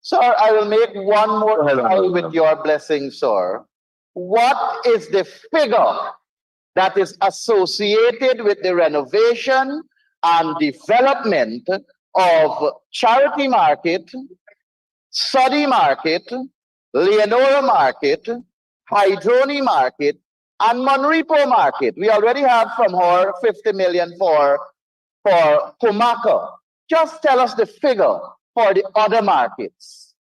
Sir, I will make one more try with your blessing, sir. What is the figure that is associated with the renovation and development of Charity Market, Sodi Market, Leonora Market, Hydroni Market, and Monrepo Market? We already have from her 50 million for Kumaka. Just tell us the figure for the other markets.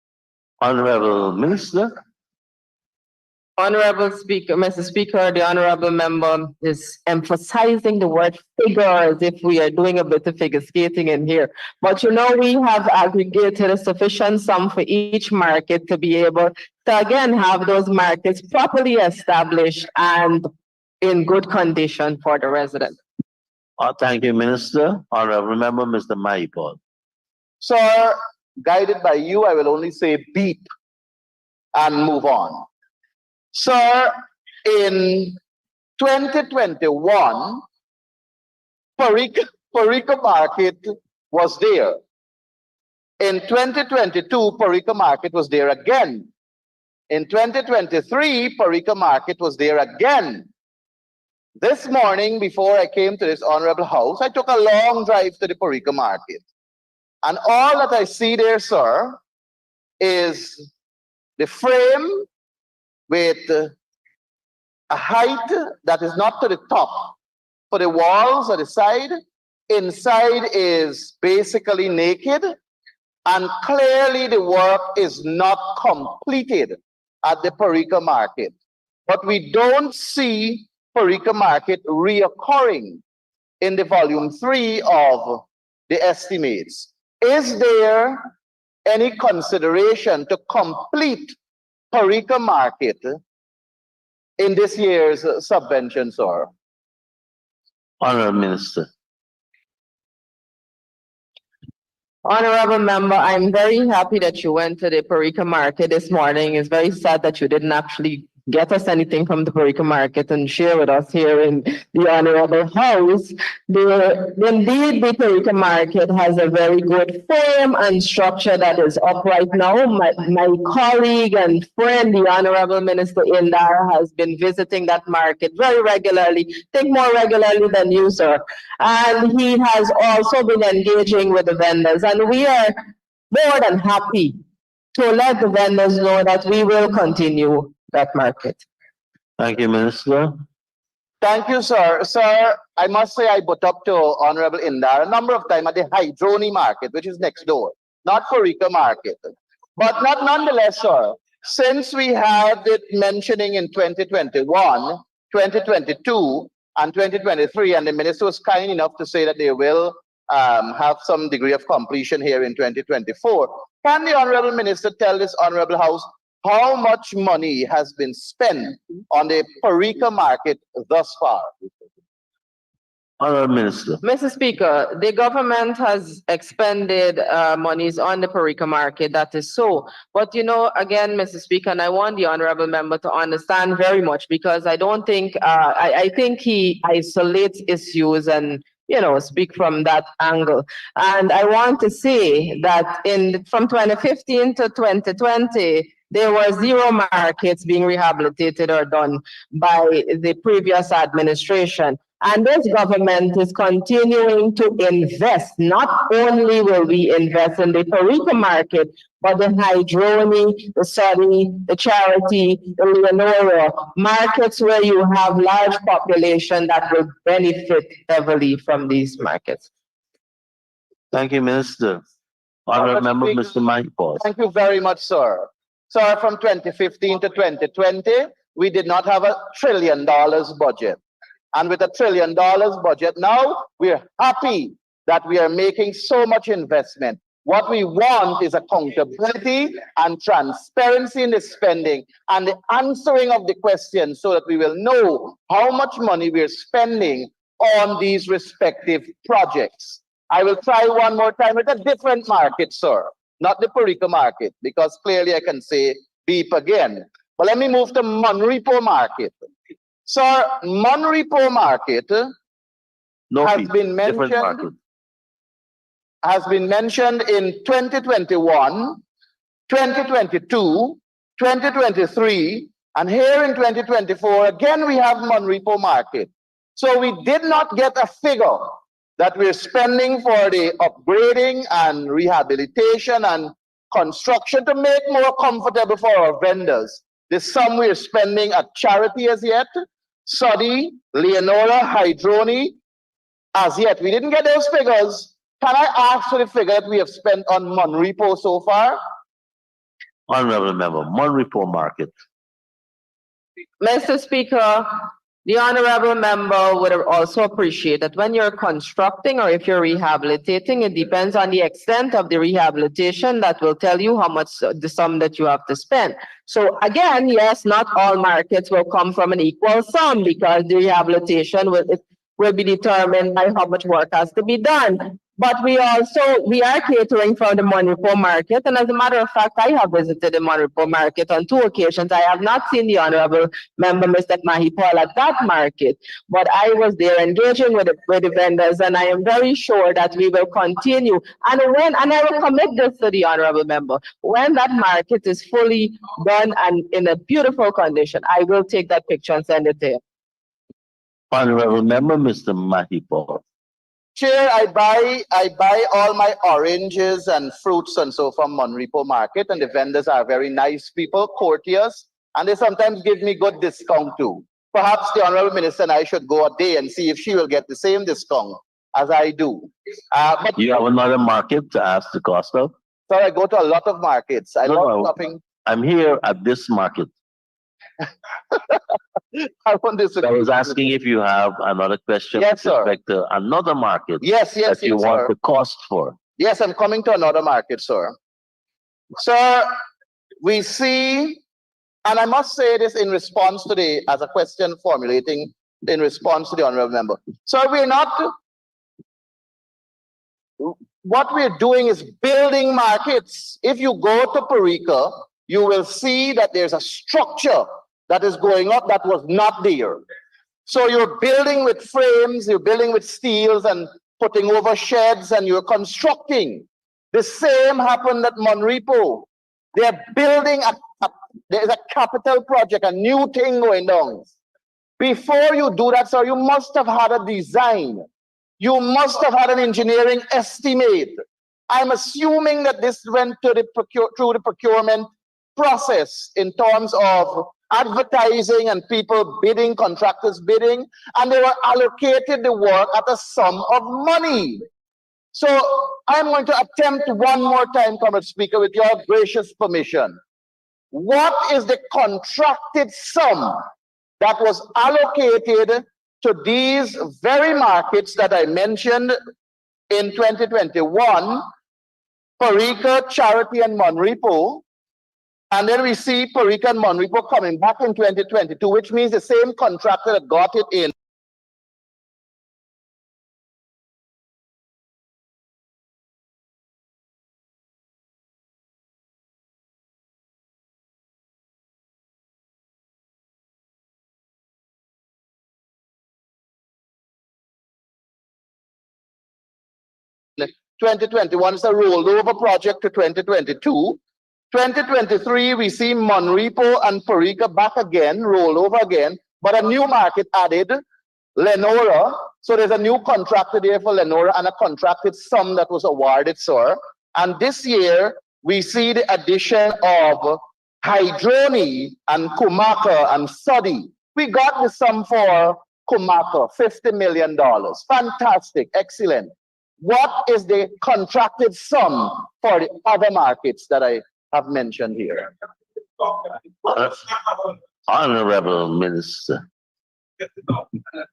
Honorable Minister. Honorable Speaker, Mr. Speaker, the Honorable Member is emphasizing the word figure as if we are doing a bit of figure skating in here. But we have aggregated a sufficient sum for each market to be able to again have those markets properly established and in good condition for the resident. Thank you, Minister. Honorable Member, Mr. Maipol. Sir, guided by you, I will only say beep and move on. Sir, in 2021, Parika Market was there. In 2022, Parika Market was there again. In 2023, Parika Market was there again. This morning, before I came to this honorable house, I took a long drive to the Parika Market. And all that I see there, sir, is the frame with a height that is not to the top. For the walls at the side, inside is basically naked, and clearly the work is not completed at the Parika Market. But we don't see Parika Market reoccurring in the volume 3 of the estimates. Is there any consideration to complete Parika Market in this year's subvention, sir? Honorable Minister. Honorable Member, I'm very happy that you went to the Parika Market this morning. It's very sad that you didn't actually get us anything from the Parika Market and share with us here in the Honorable House. Indeed, the Parika Market has a very good frame and structure that is up right now. My colleague and friend, the Honorable Minister Indara, has been visiting that market very regularly, I think more regularly than you, sir. And he has also been engaging with the vendors, and we are more than happy to let the vendors know that we will continue that market. Thank you, Minister. Thank you, sir. Sir, I must say I put up to Honorable Indar a number of times at the Hydroni market, which is next door, not Parika market. But not nonetheless, sir, since we had it mentioning in 2021, 2022, and 2023, and the minister was kind enough to say that they will have some degree of completion here in 2024. Can the Honorable Minister tell this Honorable House how much money has been spent on the Parika market thus far? Honorable Minister. Mr. Speaker, the government has expended monies on the Parika market, that is so. But you know, again, Mr. Speaker, and I want the honorable member to understand very much, because I don't think, I think he isolates issues and, you know, speak from that angle. And I want to say that from 2015 to 2020, there were 0 markets being rehabilitated or done by the previous administration. And this government is continuing to invest. Not only will we invest in the Parika market, but the Hydroni, the Sodi, the Charity, the Leonora, markets where you have large population that will benefit heavily from these markets. Thank you, Minister. Honorable Member, Mr. Mahipos. Thank you very much, sir. Sir, from 2015 to 2020, we did not have $1 trillion budget. And with $1 trillion budget now, we're happy that we are making so much investment. What we want is accountability and transparency in the spending and the answering of the questions so that we will know how much money we're spending on these respective projects. I will try one more time with a different market, sir, not the Parika market, because clearly I can say beep again. But let me move to Monrepo market. Sir, Monrepo market has been mentioned in 2021, 2022, 2023, and here in 2024, again, we have Monrepo market. So we did not get a figure that we're spending for the upgrading and rehabilitation and construction to make more comfortable for our vendors. The sum we're spending at Charity as yet, Sodi, Leonora, Hydroni, as yet. We didn't get those figures. Can I ask for the figure that we have spent on Monrepo so far? Honorable Member, Monrepo market. Mr. Speaker, the honorable member would also appreciate that when you're constructing or if you're rehabilitating, it depends on the extent of the rehabilitation that will tell you how much the sum that you have to spend. So again, yes, not all markets will come from an equal sum because the rehabilitation will be determined by how much work has to be done. But we are catering for the Monrepo market. And as a matter of fact, I have visited the Monrepo market on 2 occasions. I have not seen the honorable member, Mr. Mahipol, at that market, but I was there engaging with the vendors, and I am very sure that we will continue. And I will commit this to the honorable member, when that market is fully done and in a beautiful condition, I will take that picture and send it there. Honorable Member, Mr. Mahipol. Chair, I buy all my oranges and fruits and so from Monrepo market, and the vendors are very nice people, courteous, and they sometimes give me good discount too. Perhaps the honorable minister and I should go a day and see if she will get the same discount as I do. But you have another market to ask the cost of? So I go to a lot of markets. I love shopping. I'm here at this market. I was asking if you have another question with respect to another market. Yes, that you want the cost for. Yes, I'm coming to another market, sir. Sir, we see, and I must say this in response to as a question formulating in response to the honorable member. So what we're doing is building markets. If you go to Parika, you will see that there's a structure that is going up that was not there. So you're building with frames, you're building with steels and putting over sheds, and you're constructing. The same happened at Monrepo. They're building there's a capital project, a new thing going down. Before you do that, sir, you must have had a design. You must have had an engineering estimate. I'm assuming that this went to through the procurement process in terms of advertising and people bidding, contractors bidding, and they were allocated the work at a sum of money. So I'm going to attempt one more time, Comrade Speaker, with your gracious permission. What is the contracted sum that was allocated to these very markets that I mentioned in 2021, Parika, Charity, and Monrepo, and then we see Parika and Monrepo coming back in 2022, which means the same contractor that got it in in 2021 is a rollover project to 2022. 2023, we see Monrepo and Parika back again, roll over again, but a new market added, Lenora. So there's a new contractor there for Lenora and a contracted sum that was awarded, sir. And this year, we see the addition of Hydroni and Kumaka and Sodi. We got the sum for Kumaka, $50 million. Fantastic, excellent. What is the contracted sum for the other markets that I have mentioned here? Honorable Minister.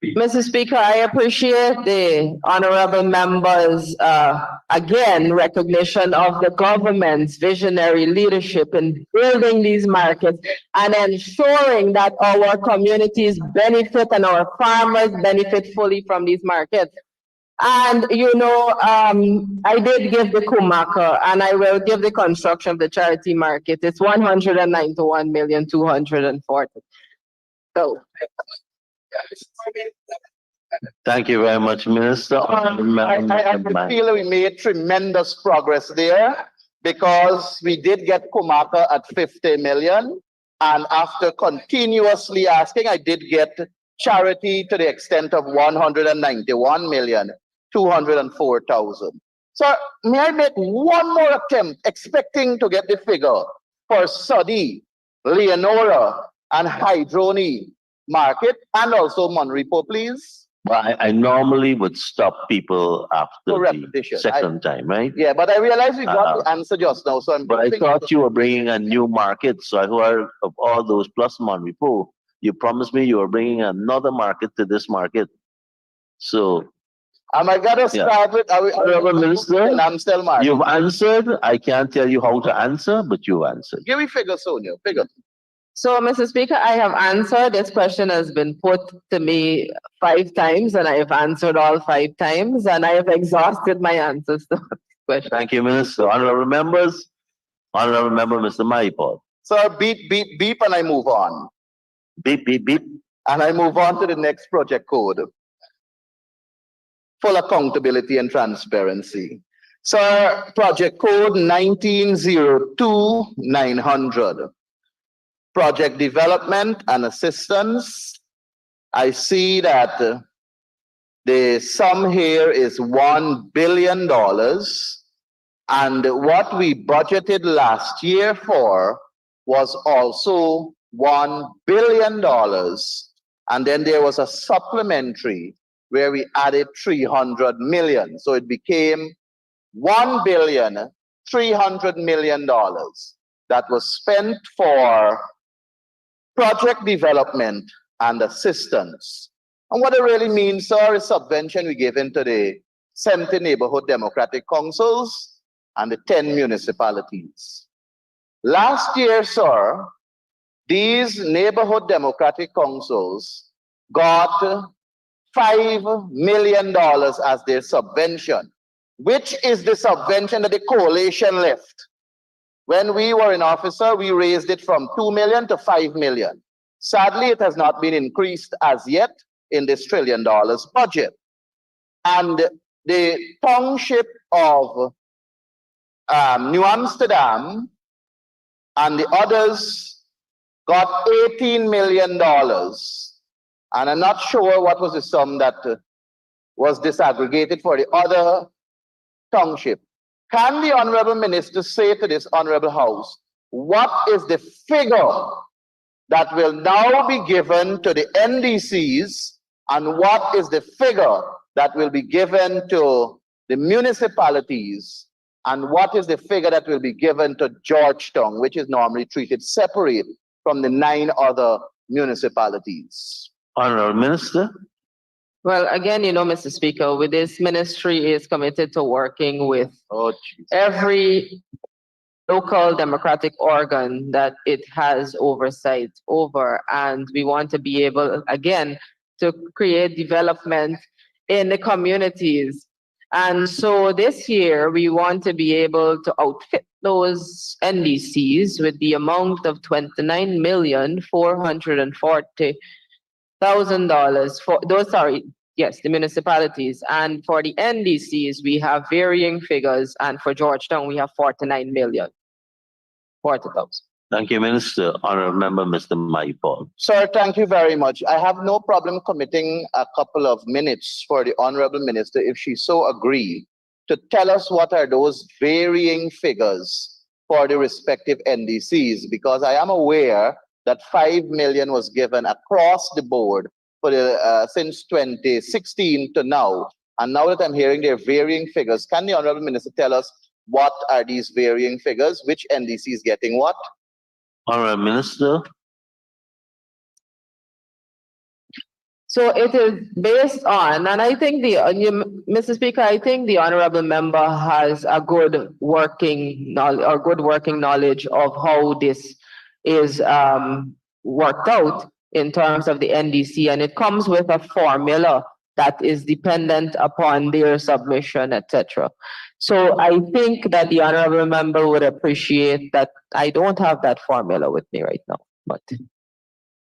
Mr. Speaker, I appreciate the honorable members, again, recognition of the government's visionary leadership in building these markets and ensuring that our communities benefit and our farmers benefit fully from these markets. And, you know, I did give the Kumaka and I will give the construction of the charity market. It's 191,240,000. So. Thank you very much, Minister. I feel we made tremendous progress there because we did get Kumaka at 50 million. And after continuously asking, I did get charity to the extent of 191,204,000. So may I make one more attempt, expecting to get the figure for Sodi, Leonora, and Hydroni market, and also Monrepo, please? Well, I normally would stop people after the second time, right? Yeah, but I realized we got the answer just now, so I'm. But I thought you were bringing a new market, so I heard of all those plus Monrepo. You promised me you were bringing another market to this market. So. Am I gonna start with Honorable Minister, Amstel market? You've answered. I can't tell you how to answer, but you answered. Give me figures, Sonia. Figures. So, Mr. Speaker, I have answered. This question has been put to me 5 times, and I have answered all 5 times, and I have exhausted my answers to this question. Thank you, Minister. Honorable members, Honorable Member Mr. Maipod. So beep, beep, beep, and I move on. Beep, beep, beep. And I move on to the next project code. Full accountability and transparency. So project code 1902-900. Project development and assistance. I see that the sum here is $1 billion. And what we budgeted last year for was also $1 billion. And then there was a supplementary where we added 300 million. So it became $1,300 million that was spent for project development and assistance. And what it really means, sir, is subvention we give into the 70 neighborhood democratic councils and the 10 municipalities. Last year, sir, these neighborhood democratic councils got $5 million as their subvention, which is the subvention that the coalition left. When we were in office, sir, we raised it from 2 million to 5 million. Sadly, it has not been increased as yet in this $1 trillion budget. And the township of New Amsterdam and the others got $18 million. And I'm not sure what was the sum that was disaggregated for the other township. Can the Honorable Minister say to this Honorable House, what is the figure that will now be given to the NDCs and what is the figure that will be given to the municipalities and what is the figure that will be given to Georgetown, which is normally treated separate from the 9 other municipalities? Honorable Minister. Well, again, Mr. Speaker, with this ministry is committed to working with every local democratic organ that it has oversight over. And we want to be able, again, to create development in the communities. And so this year, we want to be able to outfit those NDCs with the amount of $29,440,000 for those, the municipalities. And for the NDCs, we have varying figures. And for Georgetown, we have 40,000. Thank you, Minister. Honorable Member, Mr. Maipol. Sir, thank you very much. I have no problem committing a couple of minutes for the Honorable Minister, if she so agrees, to tell us what are those varying figures for the respective NDCs, because I am aware that 5 million was given across the board for the since 2016 to now. And now that I'm hearing their varying figures, can the Honorable Minister tell us what are these varying figures? Which NDC is getting what? Honorable Minister. So it is based on, and I think Mr. Speaker, I think the honorable member has a good working knowledge of how this is worked out in terms of the NDC, and it comes with a formula that is dependent upon their submission, etc. So I think that the honorable member would appreciate that. I don't have that formula with me right now, but.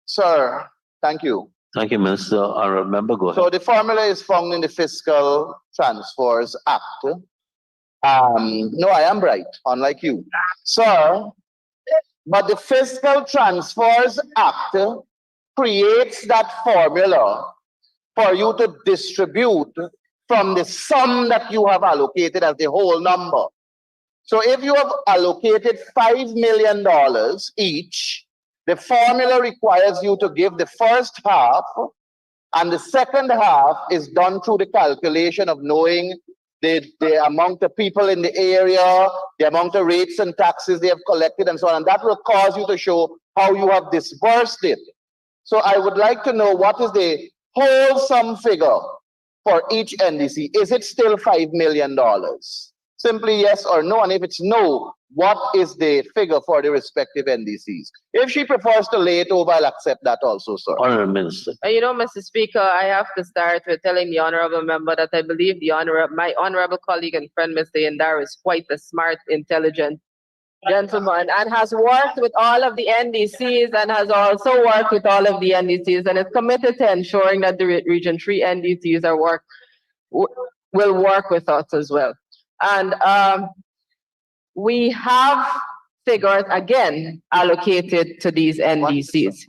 Sir, thank you. Thank you, Minister. Honorable Member, go ahead. So the formula is found in the Fiscal Transfers Act. No, I am right, unlike you. Sir, but the Fiscal Transfers Act creates that formula for you to distribute from the sum that you have allocated as the whole number. So if you have allocated $5 million each, the formula requires you to give the first half, and the second half is done through the calculation of knowing the amount of people in the area, the amount of rates and taxes they have collected, and so on. And that will cause you to show how you have disbursed it. So I would like to know what is the whole sum figure for each NDC. Is it still $5 million? Simply yes or no. And if it's no, what is the figure for the respective NDCs? If she prefers to lay it over, I'll accept that also, sir. Honorable Minister. Mr. Speaker, I have to start with telling the honorable member that I believe my honorable colleague and friend, Mr. Yandar, is quite a smart, intelligent gentleman and has worked with all of the NDCs and has also worked with all of the NDCs and is committed to ensuring that the Region 3 NDCs will work with us as well. And we have figures, again, allocated to these NDCs.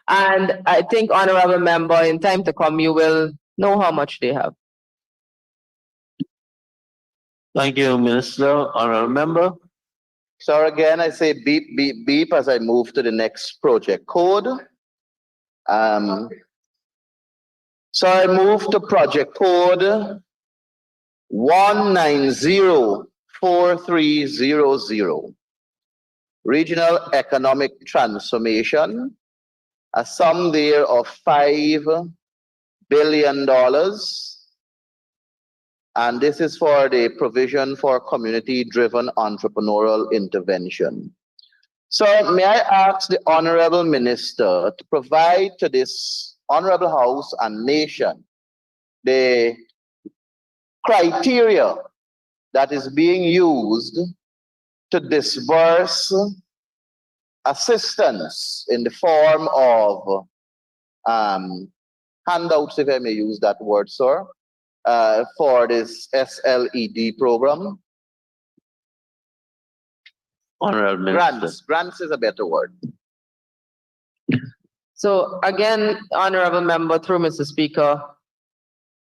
And I think, honorable member, in time to come, you will know how much they have. Thank you, Minister. Honorable Member. So again, I say beep, beep, beep as I move to the next project code. So I move to project code 1904300. Regional Economic Transformation, a sum there of $5 billion. And this is for the provision for community-driven entrepreneurial intervention. So may I ask the Honorable Minister to provide to this Honorable House and nation the criteria that is being used to disburse assistance in the form of handouts, if I may use that word, sir, for this SLED program. Honorable Minister. Grants is a better word. So again, honorable member, through Mr. Speaker,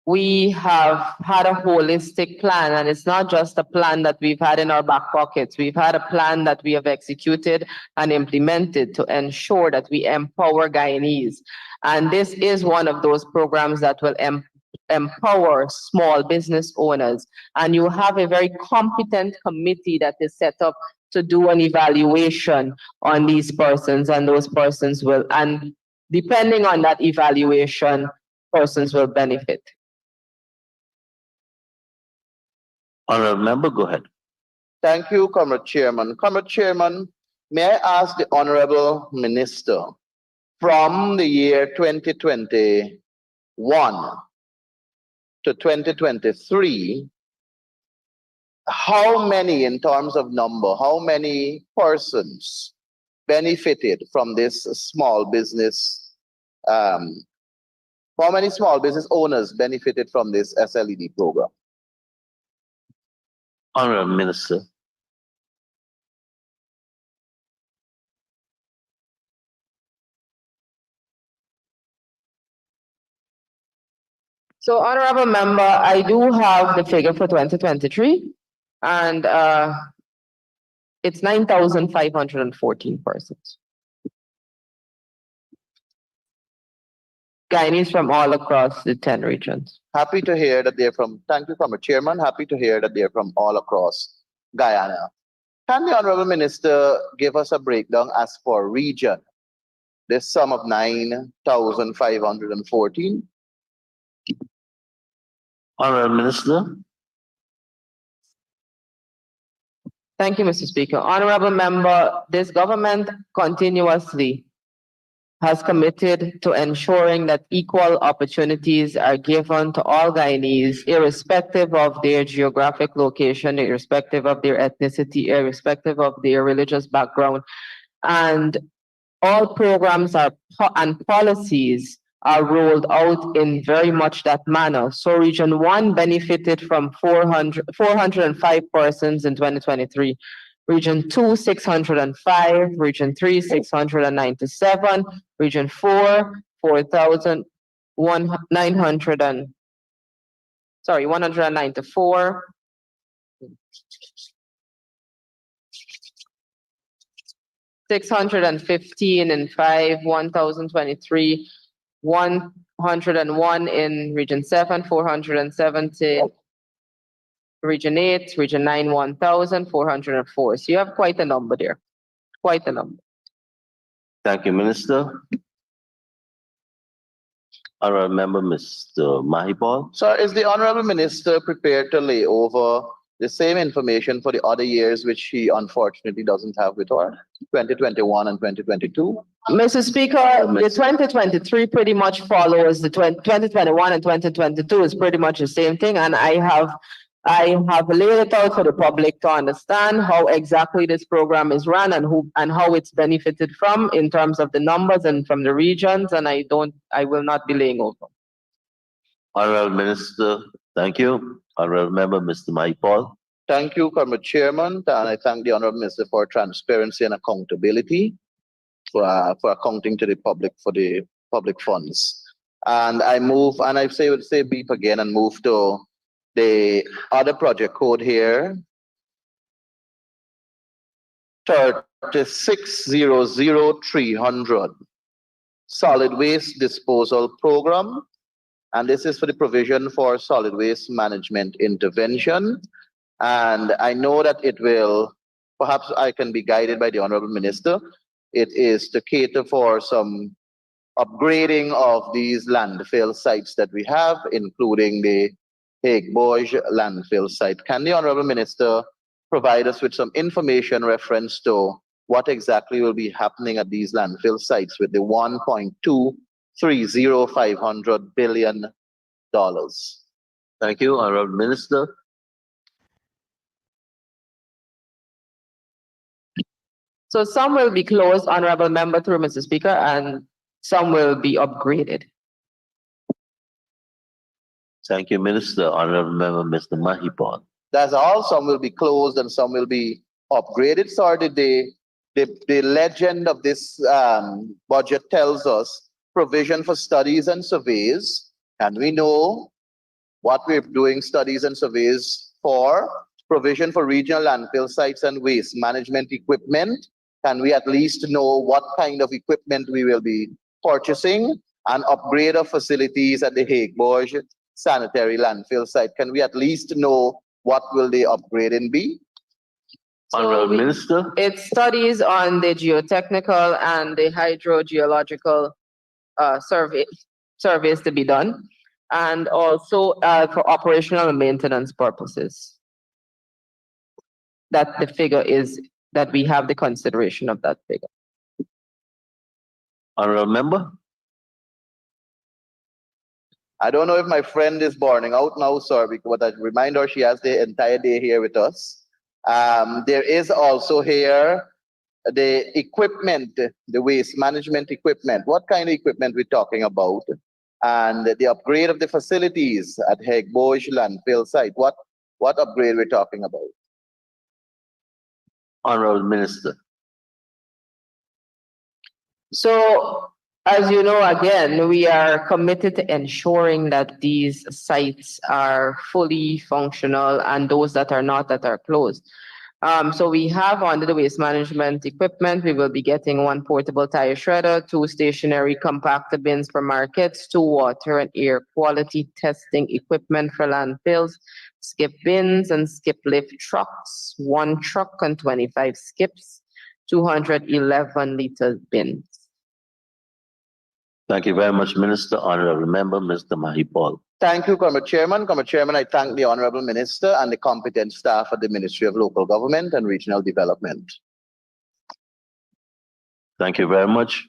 we have had a holistic plan, and it's not just a plan that we've had in our back pockets. We've had a plan that we have executed and implemented to ensure that we empower Guyanese. And this is one of those programs that will empower small business owners. And you have a very competent committee that is set up to do an evaluation on these persons, and those persons will, and depending on that evaluation, persons will benefit. Honorable member, go ahead. Thank you, Comrade Chairman. Comrade Chairman, may I ask the Honorable Minister, from the year 2021 to 2023, how many, in terms of number, how many persons benefited from this small business, how many small business owners benefited from this SLED program? Honorable Minister. So, honorable member, I do have the figure for 2023, and it's 9,514 persons. Guyanese from all across the 10 regions. Happy to hear that they're from, thank you, Comrade Chairman. Happy to hear that they're from all across Guyana. Can the Honorable Minister give us a breakdown as for region? This sum of 9,514. Honorable Minister. Thank you, Mr. Speaker. Honorable member, this government continuously has committed to ensuring that equal opportunities are given to all Guyanese, irrespective of their geographic location, irrespective of their ethnicity, irrespective of their religious background. And all programs and policies are rolled out in very much that manner. So Region 1 benefited from 405 persons in 2023. Region 2, 605, Region 3, 697, Region 4, 194. 615 in 5, 1,023, 101 in Region 7, 470, Region 8, Region 9, 1,404. So you have quite a number there, quite a number. Thank you, Minister. Honorable Member, Mr. Mahipal. So is the Honorable Minister prepared to lay over the same information for the other years, which he unfortunately doesn't have with her, 2021 and 2022? Mr. Speaker, the 2023 pretty much follows the 2021 and 2022 is pretty much the same thing. And I have laid it out for the public to understand how exactly this program is run and how it's benefited from in terms of the numbers and from the regions. And I will not be laying over. Honorable Minister, thank you. Honorable Member, Mr. Mahipal. Thank you, Comrade Chairman, and I thank the Honorable Minister for transparency and accountability for accounting to the public for the public funds. And I would say beep again and move to the other project code here, 3600-300, Solid Waste Disposal Program. And this is for the provision for solid waste management intervention. And I know that it will, perhaps I can be guided by the Honorable Minister. It is to cater for some upgrading of these landfill sites that we have, including the Hague-Borge landfill site. Can the Honorable Minister provide us with some information reference to what exactly will be happening at these landfill sites with the $1.230 billion? Thank you, Honorable Minister. So some will be closed, Honorable Member, through Mr. Speaker, and some will be upgraded. Thank you, Minister. Honorable Member, Mr. Mahipal. That's all. Some will be closed and some will be upgraded. Sorry, the legend of this budget tells us provision for studies and surveys. And we know what we're doing studies and surveys for, provision for regional landfill sites and waste management equipment. Can we at least know what kind of equipment we will be purchasing, and upgrade of facilities at the Hague-Borge sanitary landfill site? Can we at least know what will the upgrading be? Honorable Minister. It studies on the geotechnical and the hydrogeological surveys to be done, and also for operational and maintenance purposes. That the figure is that we have the consideration of that figure. Honorable Member. I don't know if my friend is burning out now, sir, but I remind her she has the entire day here with us. There is also here the equipment, the waste management equipment. What kind of equipment we're talking about? And the upgrade of the facilities at Hague-Borge landfill site. What upgrade we're talking about? Honorable Minister. So, as you know, again, we are committed to ensuring that these sites are fully functional, and those that are not, that are closed. So we have under the waste management equipment, we will be getting 1 portable tire shredder, 2 stationary compactor bins for markets, 2 water and air quality testing equipment for landfills, skip bins and skip lift trucks, 1 truck and 25 skips, 211-liter bins. Thank you very much, Minister. Honorable Member, Mr. Mahipal. Thank you, Comrade Chairman. Comrade Chairman, I thank the Honorable Minister and the competent staff at the Ministry of Local Government and Regional Development. Thank you very much.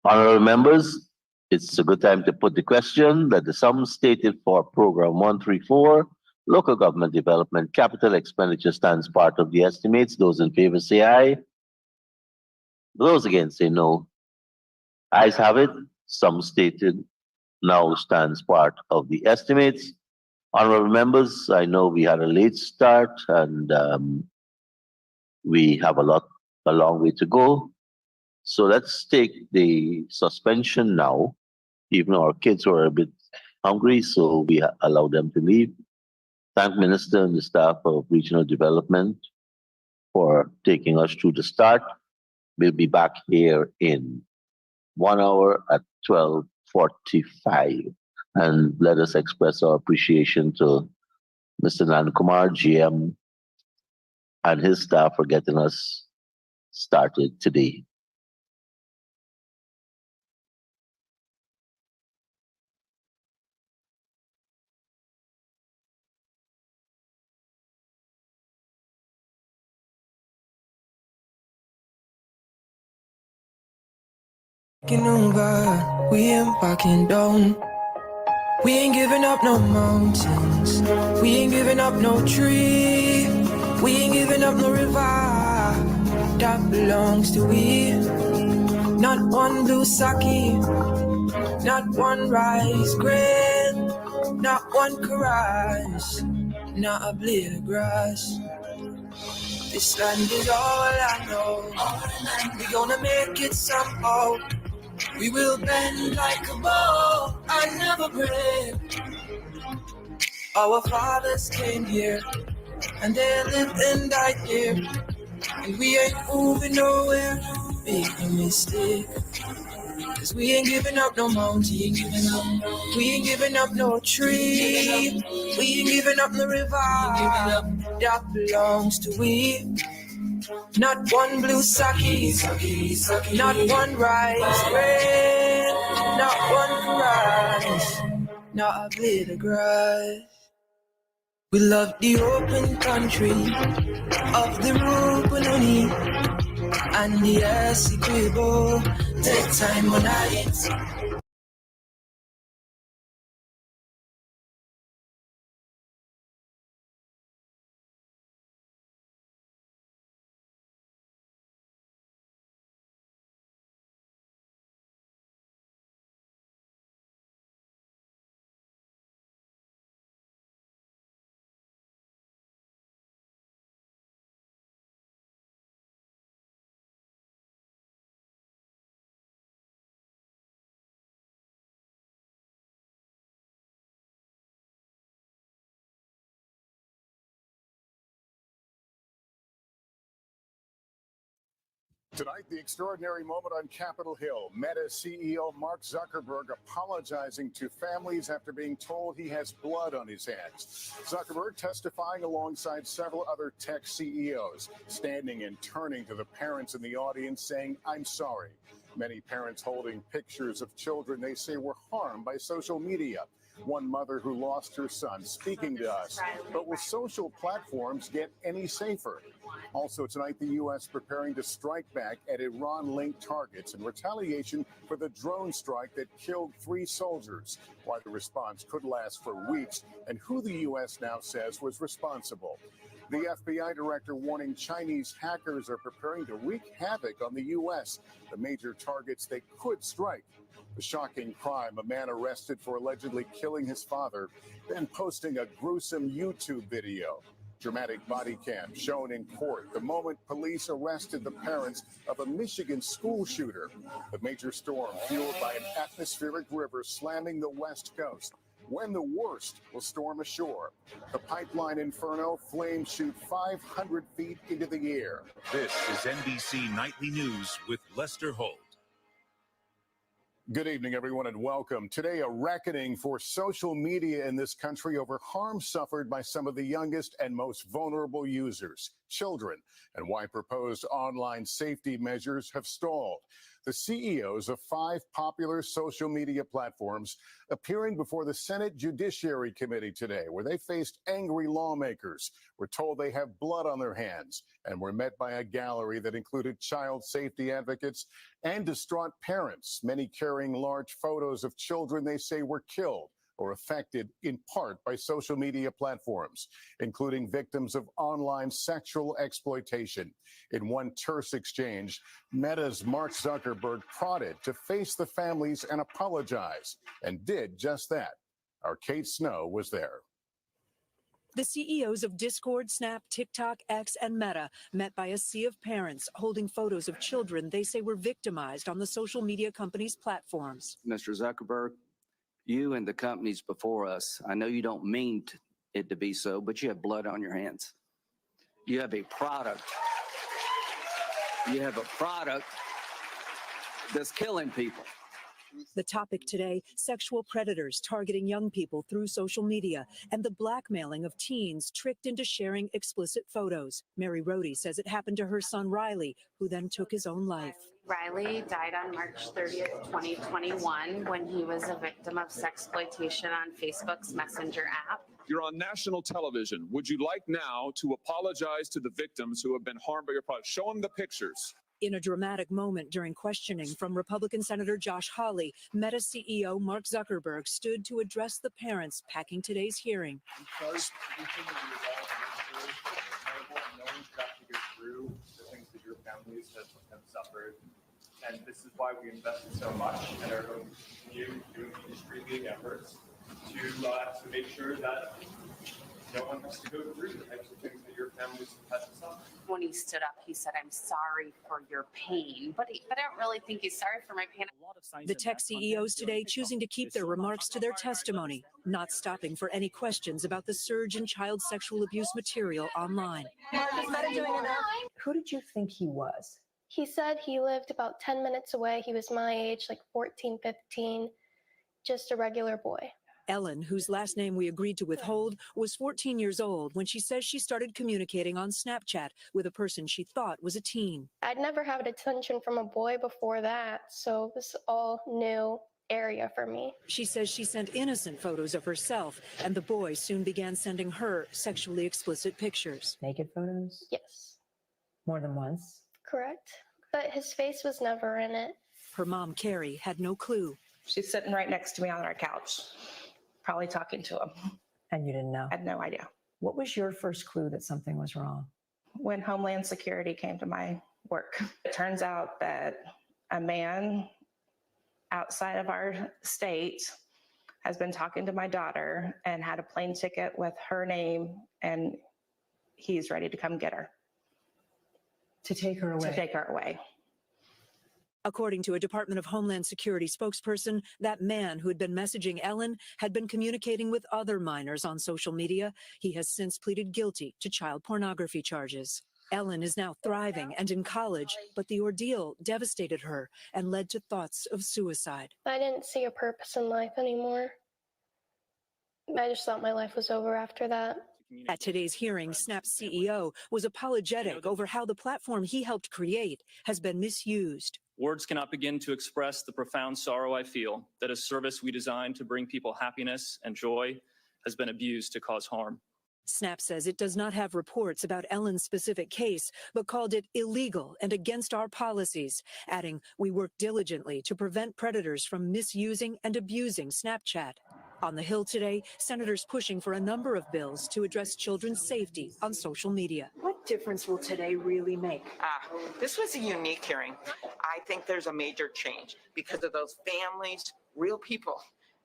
Honorable members, it's a good time to put the question that the sum stated for Program 134, Local Government Development Capital Expenditure, stands part of the estimates. Those in favor say aye. Those against say no. Ayes have it. Sum stated now stands part of the estimates. Honorable members, I know we had a late start and we have a long way to go. So let's take the suspension now. Even our kids were a bit hungry, so we allow them to leave. Thank Minister and the staff of Regional Development for taking us through the start. We'll be back here in 1 hour at 12:45. And let us express our appreciation to Mr. Nankumar, GM, and his staff for getting us started today. Over, we ain't backing down. We ain't giving up no mountains. We ain't giving up no tree. We ain't giving up no river that belongs to we. Not one blue sake, not one rice grain, not one caress, not a blade of grass. This land is all I know. We gonna make it somehow. We will bend like a bow and never break. Our fathers came here and they lived and died here, and we ain't moving nowhere. Make no mistake, 'cause we ain't giving up no mountain. We ain't giving up no tree. We ain't giving up no river that belongs to we. Not one blue sake, not one rice grain, not one rice, not a blade of grass. We love the open country of the Rupununi and the Essequibo. Take time on night. Tonight, the extraordinary moment on Capitol Hill. Meta CEO Mark Zuckerberg apologizing to families after being told he has blood on his hands. Zuckerberg testifying alongside several other tech CEOs, standing and turning to the parents in the audience saying, "I'm sorry." Many parents holding pictures of children they say were harmed by social media. One mother who lost her son speaking to us. But will social platforms get any safer? Also tonight, the U.S. preparing to strike back at Iran-linked targets in retaliation for the drone strike that killed 3 soldiers. Why the response could last for weeks and who the U.S. now says was responsible. The FBI director warning Chinese hackers are preparing to wreak havoc on the U.S., the major targets they could strike. The shocking crime, a man arrested for allegedly killing his father, then posting a gruesome YouTube video. Dramatic body cam shown in court the moment police arrested the parents of a Michigan school shooter. The major storm fueled by an atmospheric river slamming the West Coast. When the worst will storm ashore. The pipeline inferno, flames shoot 500 feet into the air. This is NBC Nightly News with Lester Holt. Good evening, everyone, and welcome. Today, a reckoning for social media in this country over harm suffered by some of the youngest and most vulnerable users, children, and why proposed online safety measures have stalled. The CEOs of 5 popular social media platforms appearing before the Senate Judiciary Committee today, where they faced angry lawmakers, were told they have blood on their hands, and were met by a gallery that included child safety advocates and distraught parents, many carrying large photos of children they say were killed or affected in part by social media platforms, including victims of online sexual exploitation. In one terse exchange, Meta's Mark Zuckerberg prodded to face the families and apologize, and did just that. Our Kate Snow was there. The CEOs of Discord, Snap, TikTok, X, and Meta met by a sea of parents holding photos of children they say were victimized on the social media companies' platforms. Mr. Zuckerberg, you and the companies before us, I know you don't mean it to be so, but you have blood on your hands. You have a product. You have a product that's killing people. The topic today, sexual predators targeting young people through social media and the blackmailing of teens tricked into sharing explicit photos. Mary Rohde says it happened to her son Riley, who then took his own life. Riley died on March 30th, 2021, when he was a victim of sexploitation on Facebook's Messenger app. You're on national television. Would you like now to apologize to the victims who have been harmed by your product? Show them the pictures. In a dramatic moment during questioning from Republican Senator Josh Hawley, Meta CEO Mark Zuckerberg stood to address the parents packing today's hearing. I'm sorry for everything that you're no one's got to go through the things that your families have suffered. And this is why we invested so much and are going to continue doing industry-leading efforts to make sure that no one has to go through the types of things that your families have had to suffer. When he stood up, he said, "I'm sorry for your pain," but I don't really think he's sorry for my pain. The tech CEOs today choosing to keep their remarks to their testimony, not stopping for any questions about the surge in child sexual abuse material online. Who did you think he was? He said he lived about 10 minutes away. He was my age, like 14, 15, just a regular boy. Ellen, whose last name we agreed to withhold, was 14 years old when she says she started communicating on Snapchat with a person she thought was a teen. I'd never had attention from a boy before that, so it was all new area for me. She says she sent innocent photos of herself, and the boy soon began sending her sexually explicit pictures. Naked photos? Yes. More than once? Correct. But his face was never in it. Her mom, Carrie, had no clue. She's sitting right next to me on our couch, probably talking to him. And you didn't know? I had no idea. What was your first clue that something was wrong? When Homeland Security came to my work, it turns out that a man outside of our state has been talking to my daughter and had a plane ticket with her name, and he's ready to come get her. To take her away? To take her away. According to a Department of Homeland Security spokesperson, that man who had been messaging Ellen had been communicating with other minors on social media. He has since pleaded guilty to child pornography charges. Ellen is now thriving and in college, but the ordeal devastated her and led to thoughts of suicide. I didn't see a purpose in life anymore. I just thought my life was over after that. At today's hearing, Snap's CEO was apologetic over how the platform he helped create has been misused. Words cannot begin to express the profound sorrow I feel that a service we designed to bring people happiness and joy has been abused to cause harm. Snap says it does not have reports about Ellen's specific case, but called it illegal and against our policies, adding, "We work diligently to prevent predators from misusing and abusing Snapchat." On the Hill today, senators pushing for a number of bills to address children's safety on social media. What difference will today really make? This was a unique hearing. I think there's a major change because of those families, real people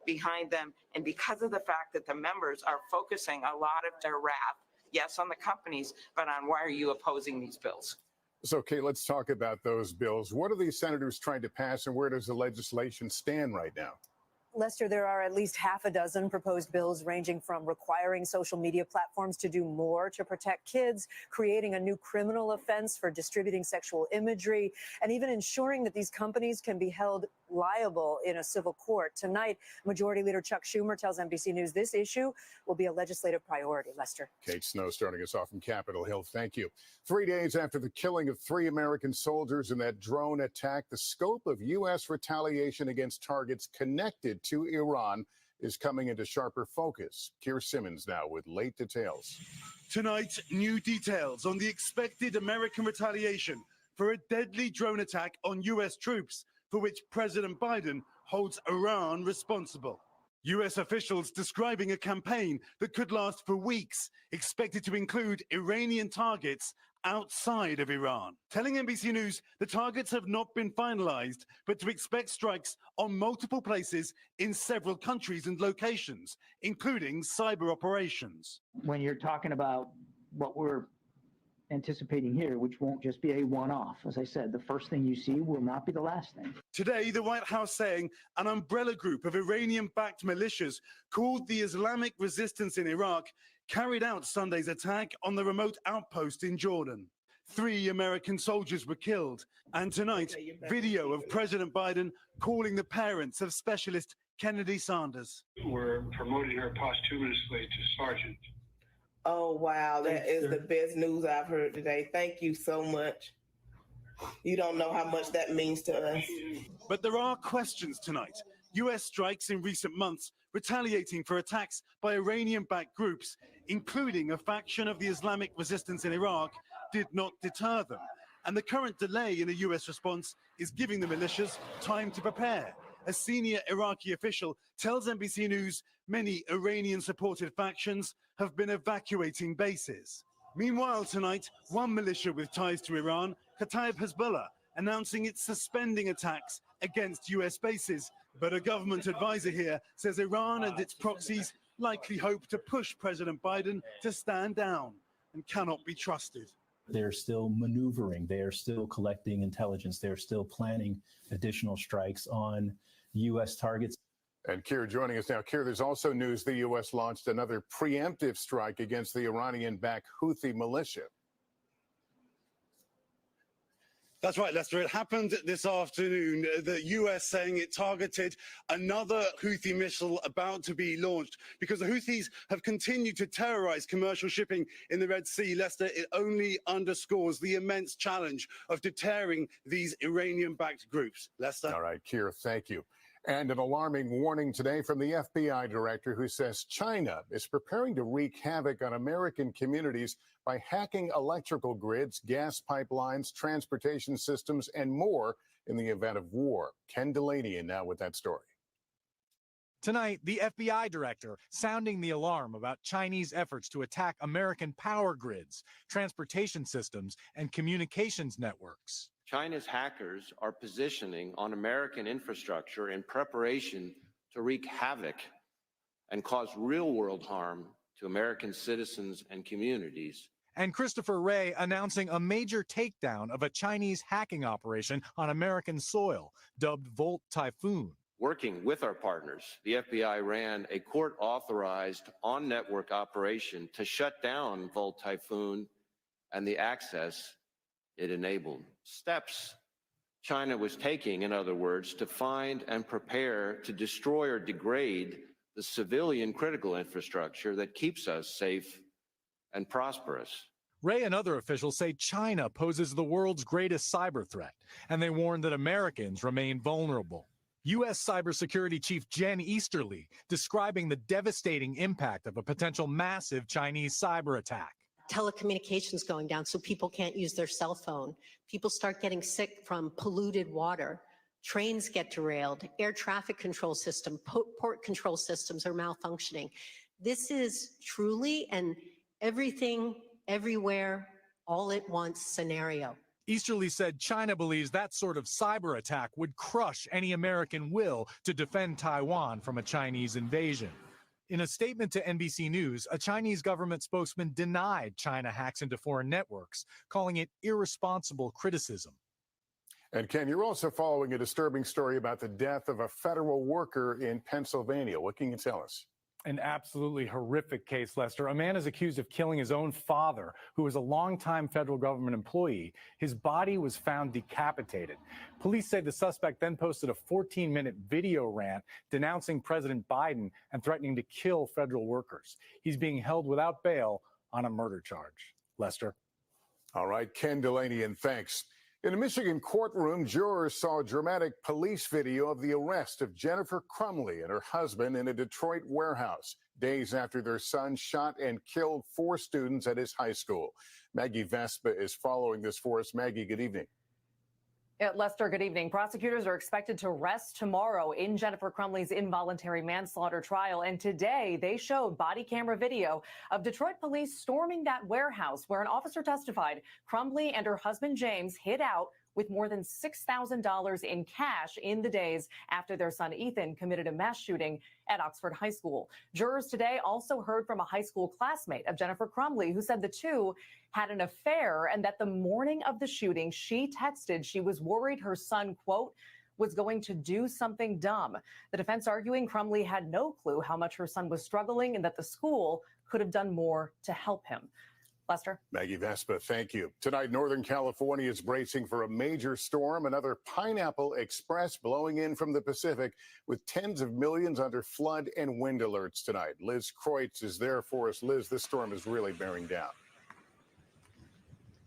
behind them, and because of the fact that the members are focusing a lot of their wrath, yes, on the companies, but on why are you opposing these bills? So, Kate, let's talk about those bills. What are these senators trying to pass, and where does the legislation stand right now? Lester, there are at least half a dozen proposed bills ranging from requiring social media platforms to do more to protect kids, creating a new criminal offense for distributing sexual imagery, and even ensuring that these companies can be held liable in a civil court. Tonight, Majority Leader Chuck Schumer tells NBC News this issue will be a legislative priority. Lester. Kate Snow starting us off from Capitol Hill. Thank you. 3 days after the killing of 3 American soldiers in that drone attack, the scope of U.S. retaliation against targets connected to Iran is coming into sharper focus. Keir Simmons now with late details. Tonight, new details on the expected American retaliation for a deadly drone attack on U.S. troops, for which President Biden holds Iran responsible. U.S. officials describing a campaign that could last for weeks, expected to include Iranian targets outside of Iran. Telling NBC News the targets have not been finalized, but to expect strikes on multiple places in several countries and locations, including cyber operations. When you're talking about what we're anticipating here, which won't just be a one-off. As I said, the first thing you see will not be the last thing. Today, the White House saying an umbrella group of Iranian-backed militias called the Islamic Resistance in Iraq carried out Sunday's attack on the remote outpost in Jordan. 3 American soldiers were killed. And tonight, video of President Biden calling the parents of specialist Kennedy Sanders. We're promoting her posthumously to sergeant. Oh, wow. That is the best news I've heard today. Thank you so much. You don't know how much that means to us. But there are questions tonight. U.S. strikes in recent months retaliating for attacks by Iranian-backed groups, including a faction of the Islamic Resistance in Iraq, did not deter them. And the current delay in a U.S. response is giving the militias time to prepare. A senior Iraqi official tells NBC News many Iranian-supported factions have been evacuating bases. Meanwhile, tonight, one militia with ties to Iran, Kataib Hezbollah, announcing it's suspending attacks against U.S. bases. But a government advisor here says Iran and its proxies likely hope to push President Biden to stand down and cannot be trusted. They're still maneuvering. They are still collecting intelligence. They're still planning additional strikes on U.S. targets. And Keir joining us now. Keir, there's also news the U.S. launched another preemptive strike against the Iranian-backed Houthi militia. That's right, Lester. It happened this afternoon. The U.S. saying it targeted another Houthi missile about to be launched because the Houthis have continued to terrorize commercial shipping in the Red Sea. Lester, it only underscores the immense challenge of deterring these Iranian-backed groups. Lester? All right, Keir, thank you. And an alarming warning today from the FBI director who says China is preparing to wreak havoc on American communities by hacking electrical grids, gas pipelines, transportation systems, and more in the event of war. Ken Delaney now with that story. Tonight, the FBI director sounding the alarm about Chinese efforts to attack American power grids, transportation systems, and communications networks. China's hackers are positioning on American infrastructure in preparation to wreak havoc and cause real-world harm to American citizens and communities. And Christopher Wray announcing a major takedown of a Chinese hacking operation on American soil, dubbed Volt Typhoon. Working with our partners, the FBI ran a court-authorized on-network operation to shut down Volt Typhoon and the access it enabled. Steps China was taking, in other words, to find and prepare to destroy or degrade the civilian critical infrastructure that keeps us safe and prosperous. Ray and other officials say China poses the world's greatest cyber threat, and they warn that Americans remain vulnerable. U.S. Cybersecurity Chief Jen Easterly describing the devastating impact of a potential massive Chinese cyber attack. Telecommunications going down so people can't use their cell phone. People start getting sick from polluted water. Trains get derailed. Air traffic control system, port control systems are malfunctioning. This is truly an everything, everywhere, all at once scenario. Easterly said China believes that sort of cyber attack would crush any American will to defend Taiwan from a Chinese invasion. In a statement to NBC News, a Chinese government spokesman denied China hacks into foreign networks, calling it irresponsible criticism. And Ken, you're also following a disturbing story about the death of a federal worker in Pennsylvania. What can you tell us? An absolutely horrific case, Lester. A man is accused of killing his own father, who was a longtime federal government employee. His body was found decapitated. Police say the suspect then posted a 14-minute video rant denouncing President Biden and threatening to kill federal workers. He's being held without bail on a murder charge. Lester. All right, Ken Delaney, and thanks. In a Michigan courtroom, jurors saw a dramatic police video of the arrest of Jennifer Crumley and her husband in a Detroit warehouse, days after their son shot and killed 4 students at his high school. Maggie Vespa is following this for us. Maggie, good evening. Lester, good evening. Prosecutors are expected to rest tomorrow in Jennifer Crumley's involuntary manslaughter trial. And today they showed body camera video of Detroit police storming that warehouse where an officer testified Crumley and her husband James hid out with more than $6,000 in cash in the days after their son Ethan committed a mass shooting at Oxford High School. Jurors today also heard from a high school classmate of Jennifer Crumley who said the two had an affair and that the morning of the shooting, she texted she was worried her son, quote, was going to do something dumb. The defense arguing Crumley had no clue how much her son was struggling and that the school could have done more to help him. Lester. Maggie Vespa, thank you. Tonight, Northern California is bracing for a major storm, another Pineapple Express blowing in from the Pacific with tens of millions under flood and wind alerts tonight. Liz Kreutz is there for us. Liz, this storm is really bearing down.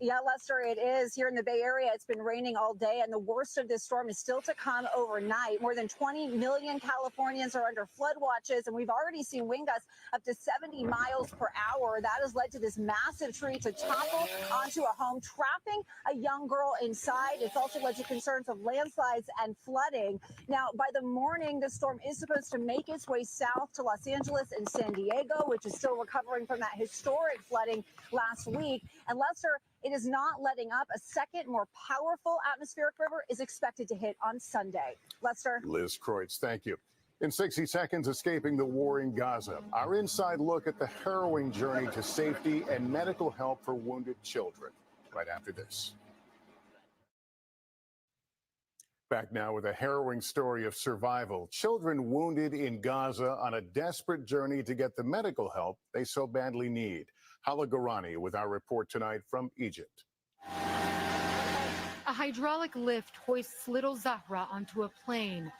Yeah, Lester, it is. Here in the Bay Area, it's been raining all day, and the worst of this storm is still to come overnight. More than 20 million Californians are under flood watches, and we've already seen wind gusts up to 70 miles per hour. That has led to this massive tree to topple onto a home, trapping a young girl inside. It's also led to concerns of landslides and flooding. Now, by the morning, the storm is supposed to make its way south to Los Angeles and San Diego, which is still recovering from that historic flooding last week. And Lester, it is not letting up. A second, more powerful atmospheric river is expected to hit on Sunday. Lester. Liz Kreutz, thank you. In 60 seconds, escaping the war in Gaza. Our inside look at the harrowing journey to safety and medical help for wounded children. Right after this. Back now with a harrowing story of survival. Children wounded in Gaza on a desperate journey to get the medical help they so badly need. Hala Garani with our report tonight from Egypt. A hydraulic lift hoists little Zahra onto a plane.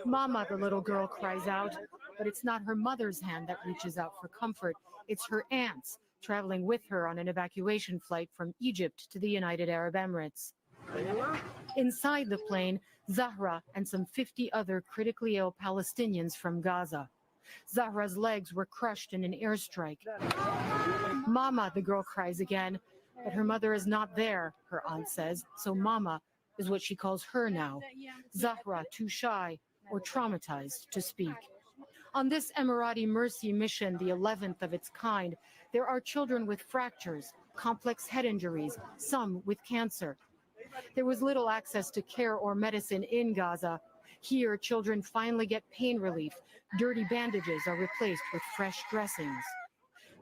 Mama, the little girl cries out, but it's not her mother's hand that reaches out for comfort. It's her aunt's, traveling with her on an evacuation flight from Egypt to the United Arab Emirates. Inside the plane, Zahra and some 50 other critically ill Palestinians from Gaza. Zahra's legs were crushed in an airstrike. Mama, the girl cries again, but her mother is not there, her aunt says, so Mama is what she calls her now. Zahra, too shy or traumatized to speak. On this Emirati Mercy mission, the 11th of its kind, there are children with fractures, complex head injuries, some with cancer. There was little access to care or medicine in Gaza. Here, children finally get pain relief. Dirty bandages are replaced with fresh dressings.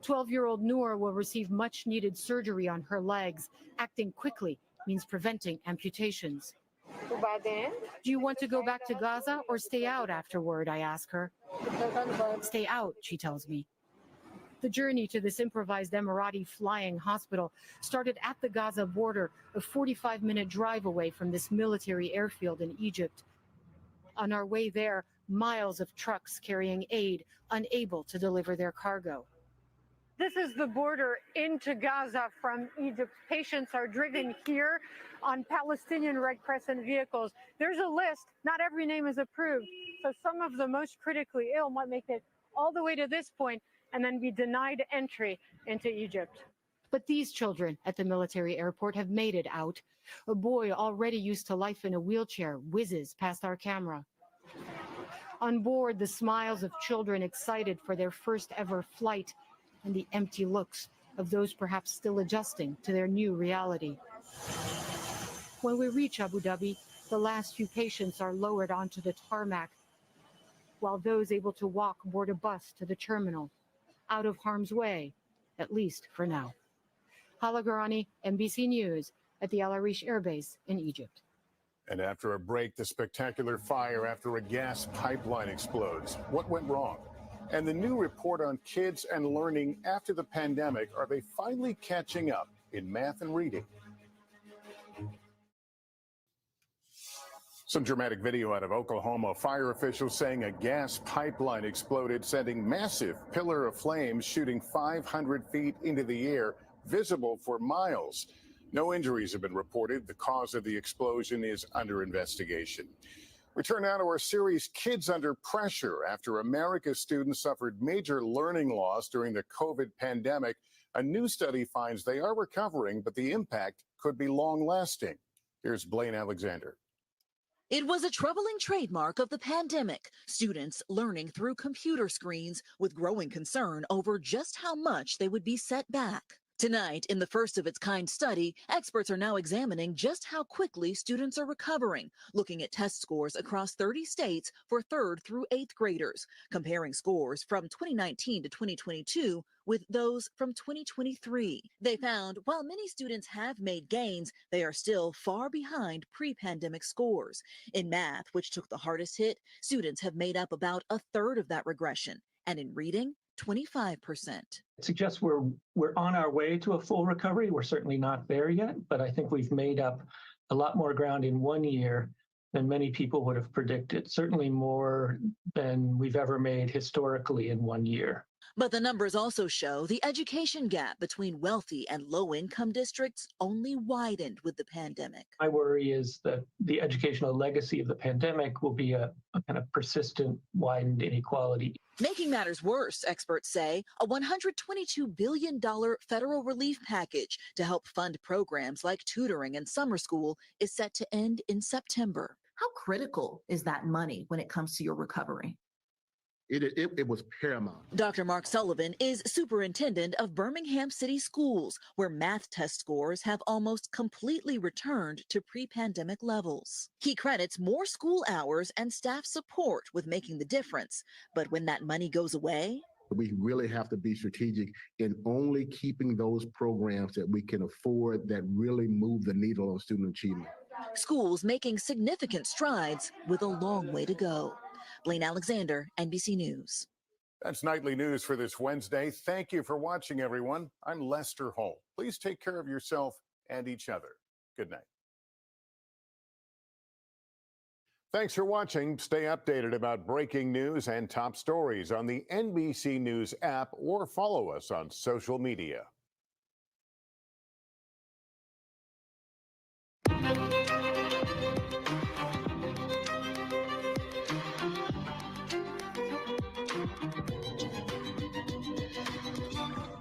12-year-old Noor will receive much-needed surgery on her legs. Acting quickly means preventing amputations. Do you want to go back to Gaza or stay out afterward, I ask her. Stay out, she tells me. The journey to this improvised Emirati flying hospital started at the Gaza border, a 45-minute drive away from this military airfield in Egypt. On our way there, miles of trucks carrying aid, unable to deliver their cargo. This is the border into Gaza from Egypt. Patients are driven here on Palestinian Red Crescent vehicles. There's a list. Not every name is approved. So some of the most critically ill might make it all the way to this point and then be denied entry into Egypt. But these children at the military airport have made it out. A boy already used to life in a wheelchair whizzes past our camera. On board, the smiles of children excited for their first ever flight and the empty looks of those perhaps still adjusting to their new reality. When we reach Abu Dhabi, the last few patients are lowered onto the tarmac, while those able to walk board a bus to the terminal, out of harm's way, at least for now. Hala Garani, NBC News, at the Al Arish Air Base in Egypt. And after a break, the spectacular fire after a gas pipeline explodes. What went wrong? And the new report on kids and learning after the pandemic. Are they finally catching up in math and reading? Some dramatic video out of Oklahoma. Fire officials saying a gas pipeline exploded, sending massive pillar of flames shooting 500 feet into the air, visible for miles. No injuries have been reported. The cause of the explosion is under investigation. We turn now to our series, Kids Under Pressure. After America's students suffered major learning loss during the COVID pandemic, a new study finds they are recovering, but the impact could be long-lasting. Here's Blaine Alexander. It was a troubling trademark of the pandemic, students learning through computer screens with growing concern over just how much they would be set back. Tonight, in the first of its kind study, experts are now examining just how quickly students are recovering, looking at test scores across 30 states for 3rd through 8th graders, comparing scores from 2019 to 2022 with those from 2023. They found while many students have made gains, they are still far behind pre-pandemic scores. In math, which took the hardest hit, students have made up about 1/3 of that regression, and in reading, 25%. It suggests we're on our way to a full recovery. We're certainly not there yet, but I think we've made up a lot more ground in 1 year than many people would have predicted, certainly more than we've ever made historically in 1 year. But the numbers also show the education gap between wealthy and low-income districts only widened with the pandemic. My worry is that the educational legacy of the pandemic will be a kind of persistent widened inequality. Making matters worse, experts say, a $122 billion federal relief package to help fund programs like tutoring and summer school is set to end in September. How critical is that money when it comes to your recovery? It was paramount. Dr. Mark Sullivan is superintendent of Birmingham City Schools, where math test scores have almost completely returned to pre-pandemic levels. He credits more school hours and staff support with making the difference. But when that money goes away, we really have to be strategic in only keeping those programs that we can afford that really move the needle on student achievement. Schools making significant strides with a long way to go. Blaine Alexander, NBC News. That's nightly news for this Wednesday. Thank you for watching, everyone. I'm Lester Holt. Please take care of yourself and each other. Good night. Thanks for watching. Stay updated about breaking news and top stories on the NBC News app or follow us on social media.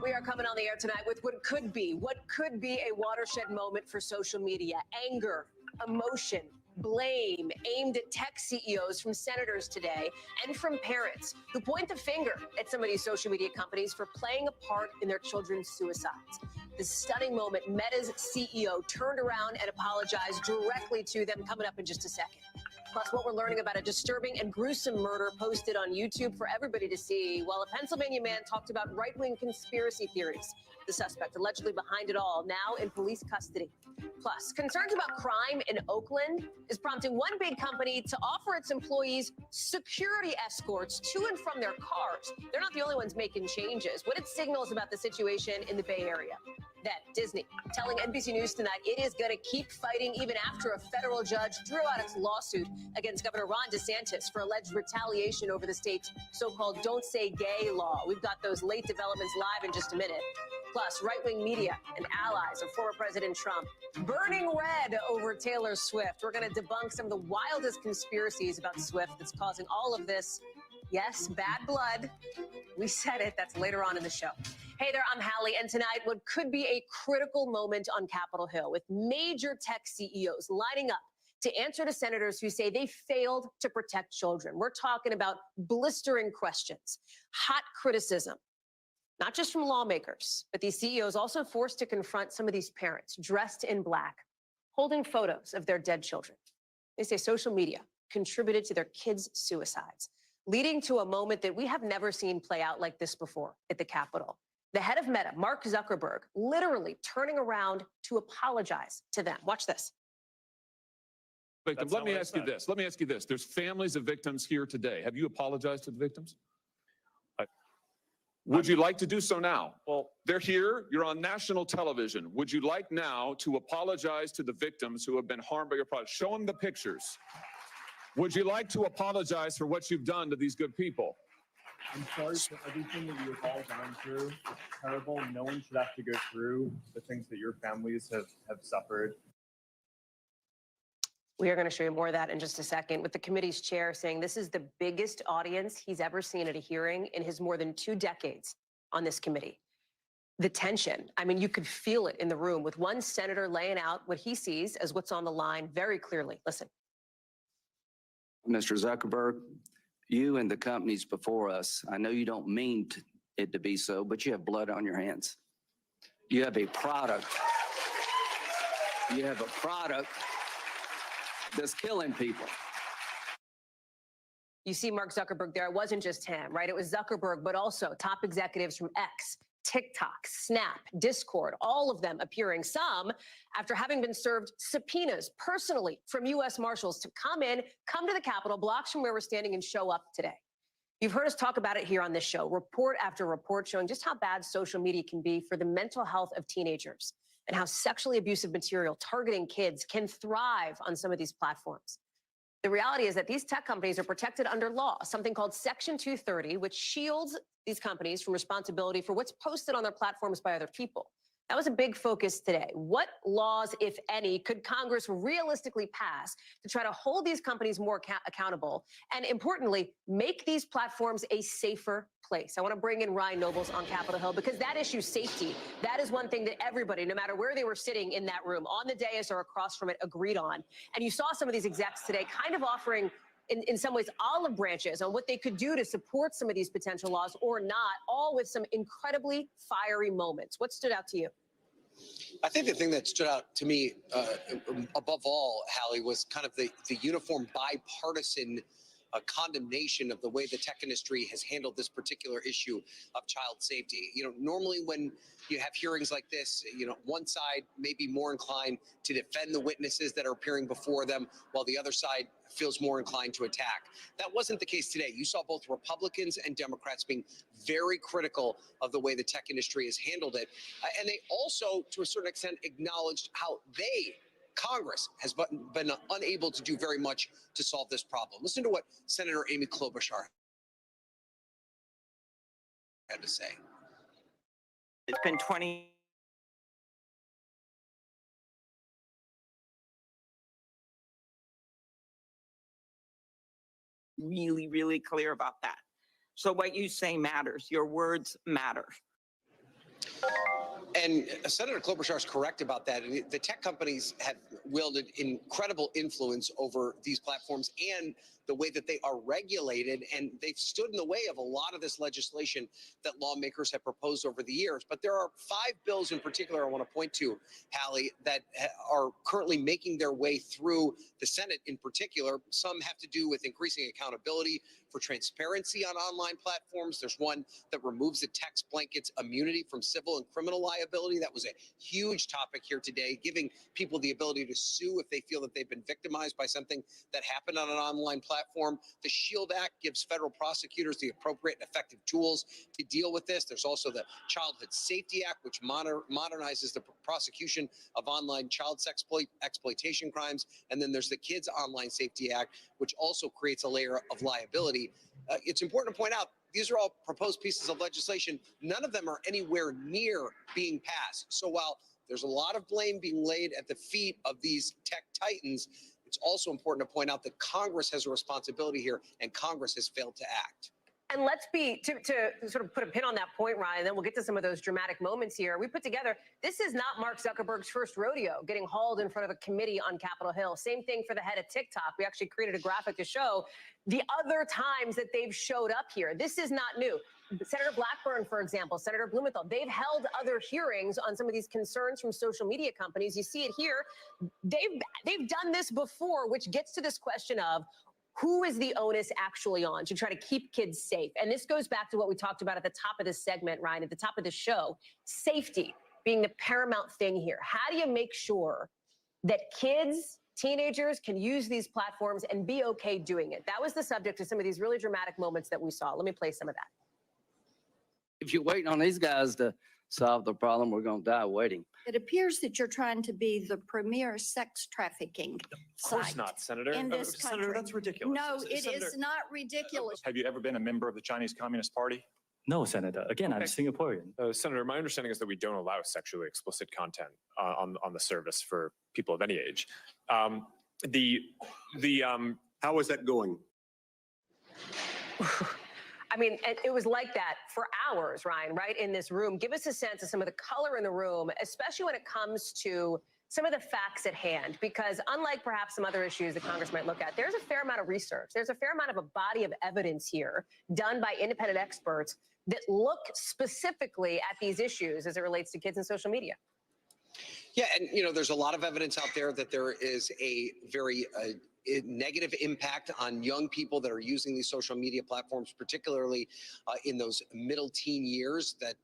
We are coming on the air tonight with what could be a watershed moment for social media. Anger, emotion, blame aimed at tech CEOs from senators today and from parents who point the finger at some of these social media companies for playing a part in their children's suicides. The stunning moment, Meta's CEO turned around and apologized directly to them, coming up in just a second. plus what we're learning about a disturbing and gruesome murder posted on YouTube for everybody to see, while a Pennsylvania man talked about right-wing conspiracy theories. The suspect, allegedly behind it all, now in police custody. Plus, concerns about crime in Oakland is prompting one big company to offer its employees security escorts to and from their cars. They're not the only ones making changes. What it signals about the situation in the Bay Area. Then, Disney telling NBC News tonight it is going to keep fighting even after a federal judge drew out its lawsuit against Governor Ron DeSantis for alleged retaliation over the state's so-called Don't Say Gay law. We've got those late developments live in just a minute. Plus, right-wing media and allies of former President Trump burning red over Taylor Swift. We're going to debunk some of the wildest conspiracies about Swift that's causing all of this. Yes, bad blood. We said it. That's later on in the show. Hey there, I'm Hallie, and tonight, what could be a critical moment on Capitol Hill with major tech CEOs lining up to answer to senators who say they failed to protect children. We're talking about blistering questions, hot criticism, not just from lawmakers, but these CEOs also forced to confront some of these parents dressed in black, holding photos of their dead children. They say social media contributed to their kids' suicides, leading to a moment that we have never seen play out like this before at the Capitol. The head of Meta, Mark Zuckerberg, literally turning around to apologize to them. Watch this. Victim, let me ask you this. Let me ask you this. There's families of victims here today. Have you apologized to the victims? Would you like to do so now? Well, they're here. You're on national television. Would you like now to apologize to the victims who have been harmed by your product? Show them the pictures. Would you like to apologize for what you've done to these good people? I'm sorry for everything that you have all gone through. It's terrible. No one should have to go through the things that your families have suffered. We are going to show you more of that in just a second, with the committee's chair saying this is the biggest audience he's ever seen at a hearing in his more than 2 decades on this committee. The tension, I mean, you could feel it in the room, with one senator laying out what he sees as what's on the line very clearly. Listen. Mr. Zuckerberg, you and the companies before us, I know you don't mean it to be so, but you have blood on your hands. You have a product. You have a product that's killing people. You see Mark Zuckerberg there. It wasn't just him, right? It was Zuckerberg, but also top executives from X, TikTok, Snap, Discord, all of them appearing, some after having been served subpoenas personally from U.S. Marshals to come to the Capitol, blocks from where we're standing, and show up today. You've heard us talk about it here on this show, report after report showing just how bad social media can be for the mental health of teenagers, and how sexually abusive material targeting kids can thrive on some of these platforms. The reality is that these tech companies are protected under law, something called Section 230, which shields these companies from responsibility for what's posted on their platforms by other people. That was a big focus today. What laws, if any, could Congress realistically pass to try to hold these companies more accountable and, importantly, make these platforms a safer place? I want to bring in Ryan Nobles on Capitol Hill, because that issue, safety, that is one thing that everybody, no matter where they were sitting in that room, on the dais or across from it, agreed on. And you saw some of these execs today kind of offering, in some ways, olive branches on what they could do to support some of these potential laws or not, all with some incredibly fiery moments. What stood out to you? I think the thing that stood out to me above all, Hallie, was kind of the uniform bipartisan condemnation of the way the tech industry has handled this particular issue of child safety. You know, normally when you have hearings like this, you know, one side may be more inclined to defend the witnesses that are appearing before them, while the other side feels more inclined to attack. That wasn't the case today. You saw both Republicans and Democrats being very critical of the way the tech industry has handled it. And they also, to a certain extent, acknowledged how Congress has been unable to do very much to solve this problem. Listen to what Senator Amy Klobuchar had to say. It's been 20 really clear about that. So what you say matters. Your words matter. And Senator Klobuchar is correct about that. The tech companies have wielded incredible influence over these platforms and the way that they are regulated, and they've stood in the way of a lot of this legislation that lawmakers have proposed over the years. But there are 5 bills in particular I want to point to, Hallie, that are currently making their way through the Senate in particular. Some have to do with increasing accountability for transparency on online platforms. There's one that removes the tax blankets immunity from civil and criminal liability. That was a huge topic here today, giving people the ability to sue if they feel that they've been victimized by something that happened on an online platform. The SHIELD Act gives federal prosecutors the appropriate and effective tools to deal with this. There's also the Childhood Safety Act, which modernizes the prosecution of online child exploitation crimes. And then there's the Kids Online Safety Act, which also creates a layer of liability. It's important to point out, these are all proposed pieces of legislation. None of them are anywhere near being passed. So while there's a lot of blame being laid at the feet of these tech titans, it's also important to point out that Congress has a responsibility here, and Congress has failed to act. And let's be, to sort of put a pin on that point, Ryan, then we'll get to some of those dramatic moments here. We put together, this is not Mark Zuckerberg's first rodeo, getting hauled in front of a committee on Capitol Hill. Same thing for the head of TikTok. We actually created a graphic to show the other times that they've showed up here. This is not new. Senator Blackburn, for example, Senator Blumenthal, they've held other hearings on some of these concerns from social media companies. You see it here. They've done this before, which gets to this question of, who is the onus actually on to try to keep kids safe? And this goes back to what we talked about at the top of this segment, Ryan, at the top of the show, safety being the paramount thing here. How do you make sure that kids, teenagers can use these platforms and be okay doing it? That was the subject of some of these really dramatic moments that we saw. Let me play some of that. If you're waiting on these guys to solve the problem, we're going to die waiting. It appears that you're trying to be the premier sex trafficking Of course site not, Senator. in this Senator, country. that's ridiculous. No, it Senator, is not ridiculous. Have you ever been a member of the Chinese Communist Party? No, Senator. Again, I'm Singaporean. Senator, my understanding is that we don't allow sexually explicit content on the service for people of any age. How is that going? I mean, it was like that for hours, Ryan, right in this room. Give us a sense of some of the color in the room, especially when it comes to some of the facts at hand, because unlike perhaps some other issues that Congress might look at, there's a fair amount of research. There's a fair amount of a body of evidence here done by independent experts that look specifically at these issues as it relates to kids and social media. Yeah, and there's a lot of evidence out there that there is a very negative impact on young people that are using these social media platforms, particularly in those middle teen years that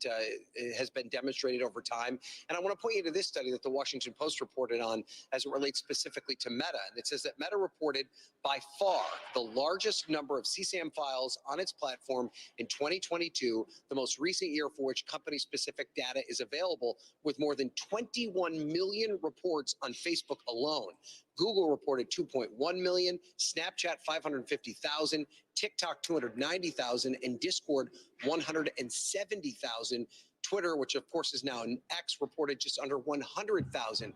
has been demonstrated over time. And I want to point you to this study that the Washington Post reported on as it relates specifically to Meta. And it says that Meta reported by far the largest number of CSAM files on its platform in 2022, the most recent year for which company-specific data is available, with more than 21 million reports on Facebook alone. Google reported 2.1 million, Snapchat 550,000, TikTok 290,000, and Discord 170,000. Twitter, which of course is now an X, reported just under 100,000.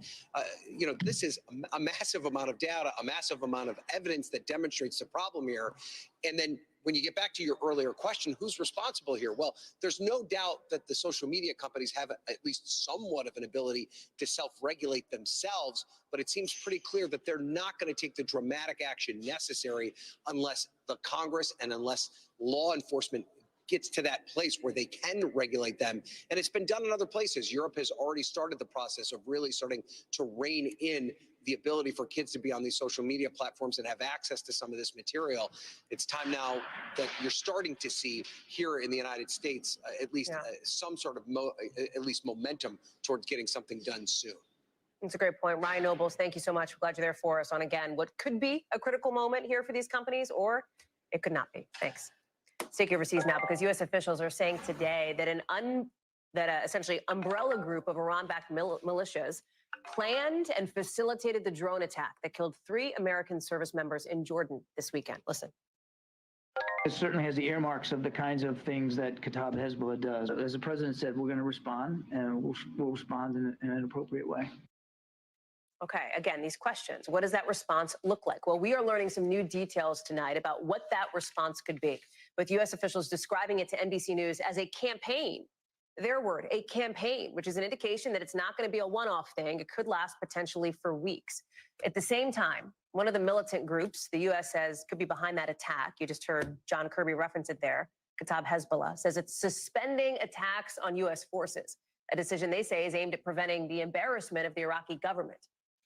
This is a massive amount of data, a massive amount of evidence that demonstrates the problem here. And then when you get back to your earlier question, who's responsible here? Well, there's no doubt that the social media companies have at least somewhat of an ability to self-regulate themselves, but it seems pretty clear that they're not going to take the dramatic action necessary unless the Congress and unless law enforcement gets to that place where they can regulate them. And it's been done in other places. Europe has already started the process of really starting to rein in the ability for kids to be on these social media platforms and have access to some of this material. It's time now that you're starting to see here in the United States, at least some sort of momentum towards getting something done soon. It's a great point. Ryan Nobles, thank you so much. We're glad you're there for us on, again, what could be a critical moment here for these companies, or it could not be. Thanks. Let's take you overseas now, because U.S. officials are saying today that essentially umbrella group of Iran-backed militias planned and facilitated the drone attack that killed 3 American service members in Jordan this weekend. Listen. It certainly has the earmarks of the kinds of things that Kataib Hezbollah does. As the president said, we're going to respond, and we'll respond in an appropriate way. Okay, again, these questions. What does that response look like? Well, we are learning some new details tonight about what that response could be, with U.S. officials describing it to NBC News as a campaign their word, a campaign, which is an indication that it's not going to be a one-off thing. It could last potentially for weeks. At the same time, one of the militant groups the U.S. says could be behind that attack, you just heard John Kirby reference it there, Kataib Hezbollah, says it's suspending attacks on U.S. forces, a decision they say is aimed at preventing the embarrassment of the Iraqi government.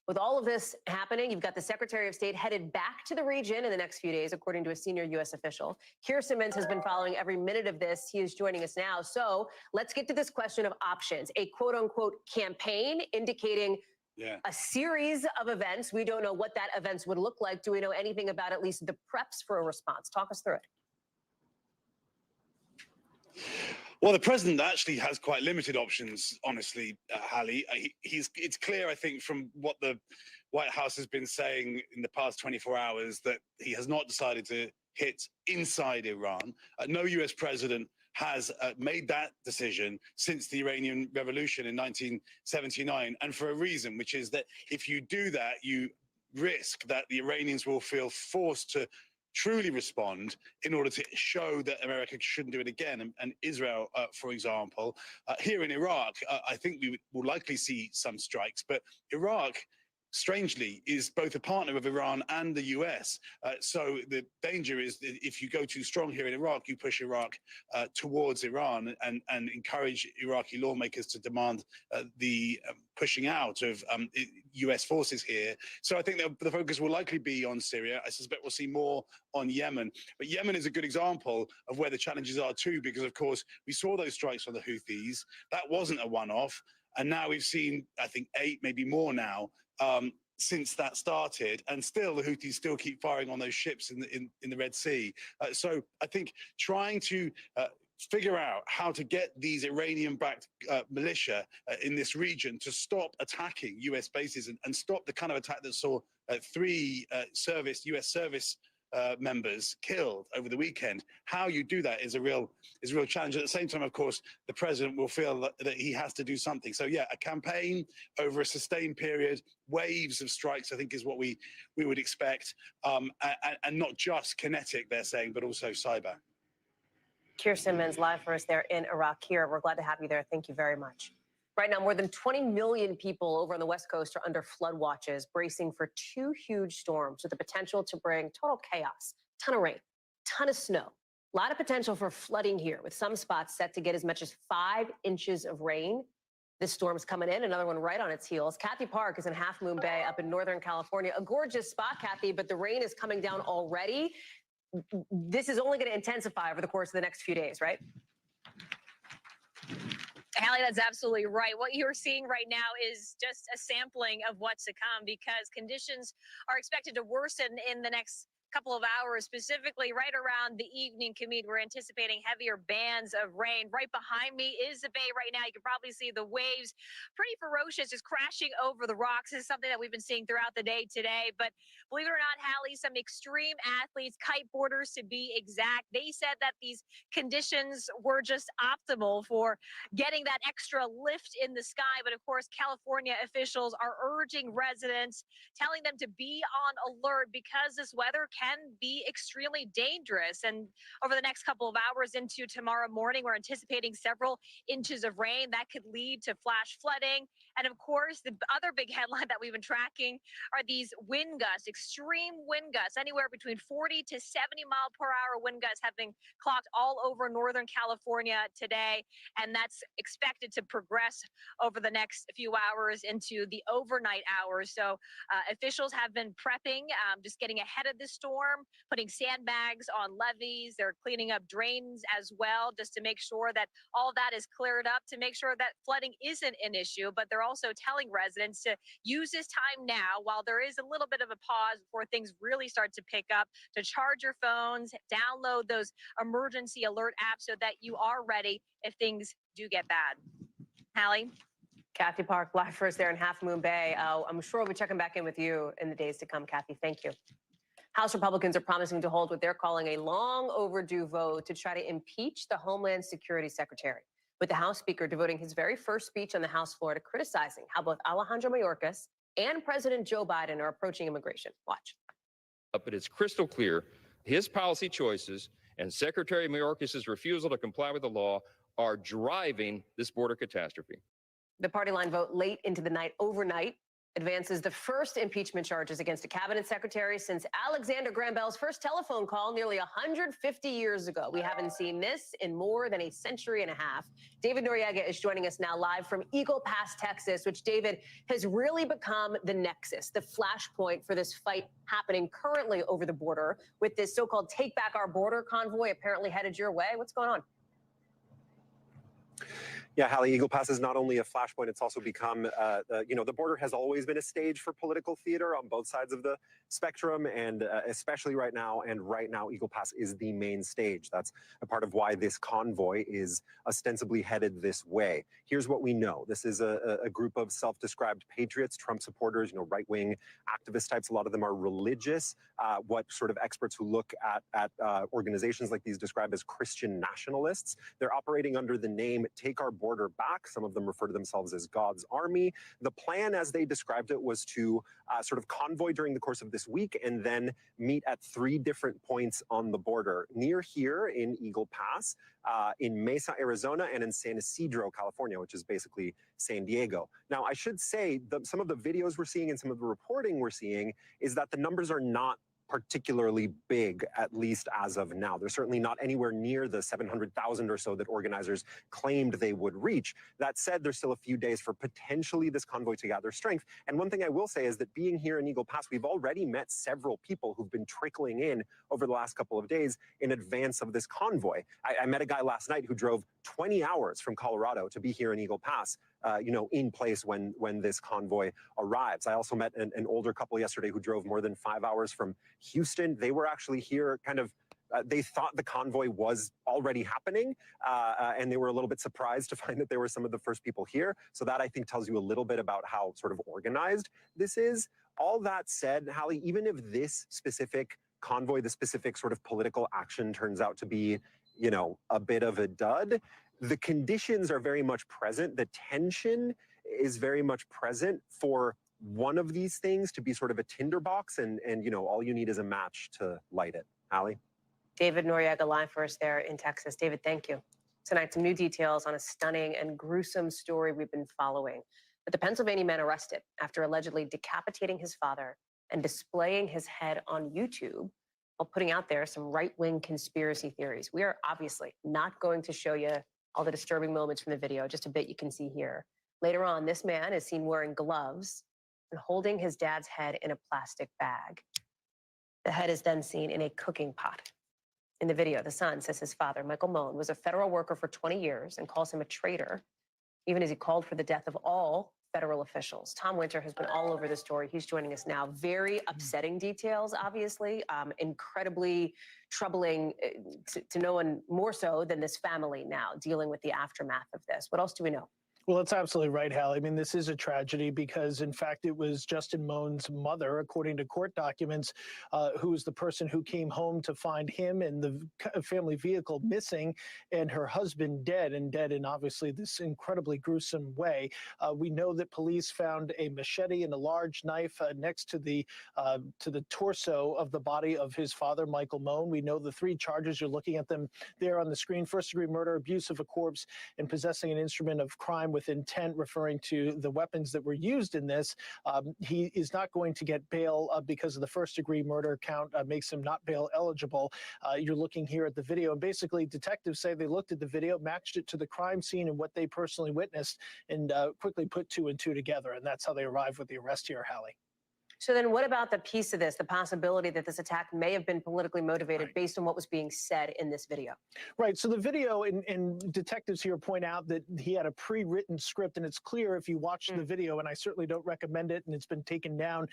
With all of this happening, you've got the Secretary of State headed back to the region in the next few days, according to a senior U.S. official. Keir Simmons has been following every minute of this. He is joining us now. So let's get to this question of options. A quote-unquote campaign indicating a series of events. We don't know what that events would look like. Do we know anything about at least the preps for a response? Talk us through it. Well, the president actually has quite limited options, honestly, Hallie. It's clear, I think, from what the White House has been saying in the past 24 hours that he has not decided to hit inside Iran. No US president has made that decision since the Iranian Revolution in 1979, and for a reason, which is that if you do that, you risk that the Iranians will feel forced to truly respond in order to show that America shouldn't do it again. And Israel, for example, here in Iraq, I think we will likely see some strikes, but Iraq, strangely, is both a partner of Iran and the US. So the danger is that if you go too strong here in Iraq, you push Iraq towards Iran and encourage Iraqi lawmakers to demand the pushing out of US forces here. So I think the focus will likely be on Syria. I suspect we'll see more on Yemen. But Yemen is a good example of where the challenges are too, because of course, we saw those strikes on the Houthis. That wasn't a one-off. And now we've seen, I think, 8, maybe more now, since that started, and still the Houthis still keep firing on those ships in the Red Sea. So I think trying to figure out how to get these Iranian-backed militia in this region to stop attacking US bases and stop the kind of attack that saw 3 US service members killed over the weekend. How you do that is a real challenge. At the same time, of course, the president will feel that he has to do something. So yeah, a campaign over a sustained period, waves of strikes, I think is what we would expect, and not just kinetic, they're saying, but also cyber. Keir Simmons live for us there in Iraq. Here, we're glad to have you there. Thank you very much. Right now, more than 20 million people over on the West Coast are under flood watches, bracing for 2 huge storms with the potential to bring total chaos, ton of rain, ton of snow. A lot of potential for flooding here, with some spots set to get as much as 5 inches of rain. This storm's coming in, another one right on its heels. Kathy Park is in Half Moon Bay up in Northern California. A gorgeous spot, Kathy, but the rain is coming down already. This is only going to intensify over the course of the next few days, right? Hallie, that's absolutely right. What you're seeing right now is just a sampling of what's to come, because conditions are expected to worsen in the next couple of hours, specifically right around the evening commute. We're anticipating heavier bands of rain. Right behind me is the bay right now. You can probably see the waves, pretty ferocious, just crashing over the rocks. This is something that we've been seeing throughout the day today. But believe it or not, Hallie, some extreme athletes, kiteboarders to be exact, they said that these conditions were just optimal for getting that extra lift in the sky. But of course, California officials are urging residents, telling them to be on alert, because this weather can be extremely dangerous. And over the next couple of hours into tomorrow morning, we're anticipating several inches of rain that could lead to flash flooding. And of course, the other big headline that we've been tracking are these wind gusts, extreme wind gusts, anywhere between 40 to 70 mile per hour wind gusts have been clocked all over Northern California today. And that's expected to progress over the next few hours into the overnight hours. So officials have been prepping, just getting ahead of this storm, putting sandbags on levees. They're cleaning up drains as well, just to make sure that all that is cleared up, to make sure that flooding isn't an issue. But they're also telling residents to use this time now, while there is a little bit of a pause before things really start to pick up, to charge your phones, download those emergency alert apps so that you are ready if things do get bad. Hallie? Kathy Park, live for us there in Half Moon Bay. I'm sure we'll be checking back in with you in the days to come, Kathy. Thank you. House Republicans are promising to hold what they're calling a long overdue vote to try to impeach the Homeland Security Secretary, with the House Speaker devoting his very first speech on the House floor to criticizing how both Alejandro Mayorkas and President Joe Biden are approaching immigration. Watch. But it's crystal clear his policy choices and Secretary Mayorkas' refusal to comply with the law are driving this border catastrophe. The party line vote late into the night overnight advances the first impeachment charges against a cabinet secretary since Alexander Graham Bell's first telephone call nearly 150 years ago. We haven't seen this in more than a century and a half. David Noriega is joining us now live from Eagle Pass, Texas, which, David, has really become the nexus, the flashpoint for this fight happening currently over the border with this so-called Take Back Our Border convoy apparently headed your way. What's going on? Yeah, Hallie, Eagle Pass is not only a flashpoint, it's also become, the border has always been a stage for political theater on both sides of the spectrum, and especially right now. And right now, Eagle Pass is the main stage. That's a part of why this convoy is ostensibly headed this way. Here's what we know. This is a group of self-described patriots, Trump supporters, right-wing activist types. A lot of them are religious, what sort of experts who look at organizations like these describe as Christian nationalists. They're operating under the name Take Our Border Back. Some of them refer to themselves as God's Army. The plan, as they described it, was to sort of convoy during the course of this week and then meet at 3 different points on the border, near here in Eagle Pass, in Mesa, Arizona, and in San Ysidro, California, which is basically San Diego. Now, I should say that some of the videos we're seeing and some of the reporting we're seeing is that the numbers are not particularly big, at least as of now. They're certainly not anywhere near the 700,000 or so that organizers claimed they would reach. That said, there's still a few days for potentially this convoy to gather strength. And one thing I will say is that being here in Eagle Pass, we've already met several people who've been trickling in over the last couple of days in advance of this convoy. I met a guy last night who drove 20 hours from Colorado to be here in Eagle Pass, in place when this convoy arrives. I also met an older couple yesterday who drove more than 5 hours from Houston. They were actually here they thought the convoy was already happening, and they were a little bit surprised to find that they were some of the first people here. So that, I think, tells you a little bit about how sort of organized this is. All that said, Hallie, even if this specific convoy, the specific sort of political action turns out to be, a bit of a dud, the conditions are very much present. The tension is very much present for one of these things to be sort of a tinderbox, and all you need is a match to light it. Hallie? David Noriega live for us there in Texas. David, thank you. Tonight, some new details on a stunning and gruesome story we've been following. But the Pennsylvania man arrested after allegedly decapitating his father and displaying his head on YouTube while putting out there some right-wing conspiracy theories. We are obviously not going to show you all the disturbing moments from the video, just a bit you can see here. Later on, this man is seen wearing gloves and holding his dad's head in a plastic bag. The head is then seen in a cooking pot. In the video, the son says his father, Michael Moen, was a federal worker for 20 years and calls him a traitor, even as he called for the death of all federal officials. Tom Winter has been all over the story. He's joining us now. Very upsetting details, obviously, incredibly troubling to no one more so than this family now dealing with the aftermath of this. What else do we know? Well, that's absolutely right, Hallie. I mean, this is a tragedy because, in fact, it was Justin Moen's mother, according to court documents, who was the person who came home to find him and the family vehicle missing and her husband dead in obviously this incredibly gruesome way. We know that police found a machete and a large knife next to the torso of the body of his father, Michael Moen. We know the 3 charges. You're looking at them there on the screen: first-degree murder, abuse of a corpse, and possessing an instrument of crime with intent, referring to the weapons that were used in this. He is not going to get bail because of the first-degree murder count makes him not bail eligible. You're looking here at the video, and basically detectives say they looked at the video, matched it to the crime scene and what they personally witnessed, and quickly put 2 and 2 together, and that's how they arrived with the arrest here, Hallie. So then what about the piece of this, the possibility that this attack may have been politically motivated based on what was being said in this video? Right. So the video, and detectives here point out that he had a pre-written script, and it's clear if you watch the video, and I certainly don't recommend it, and it's been taken down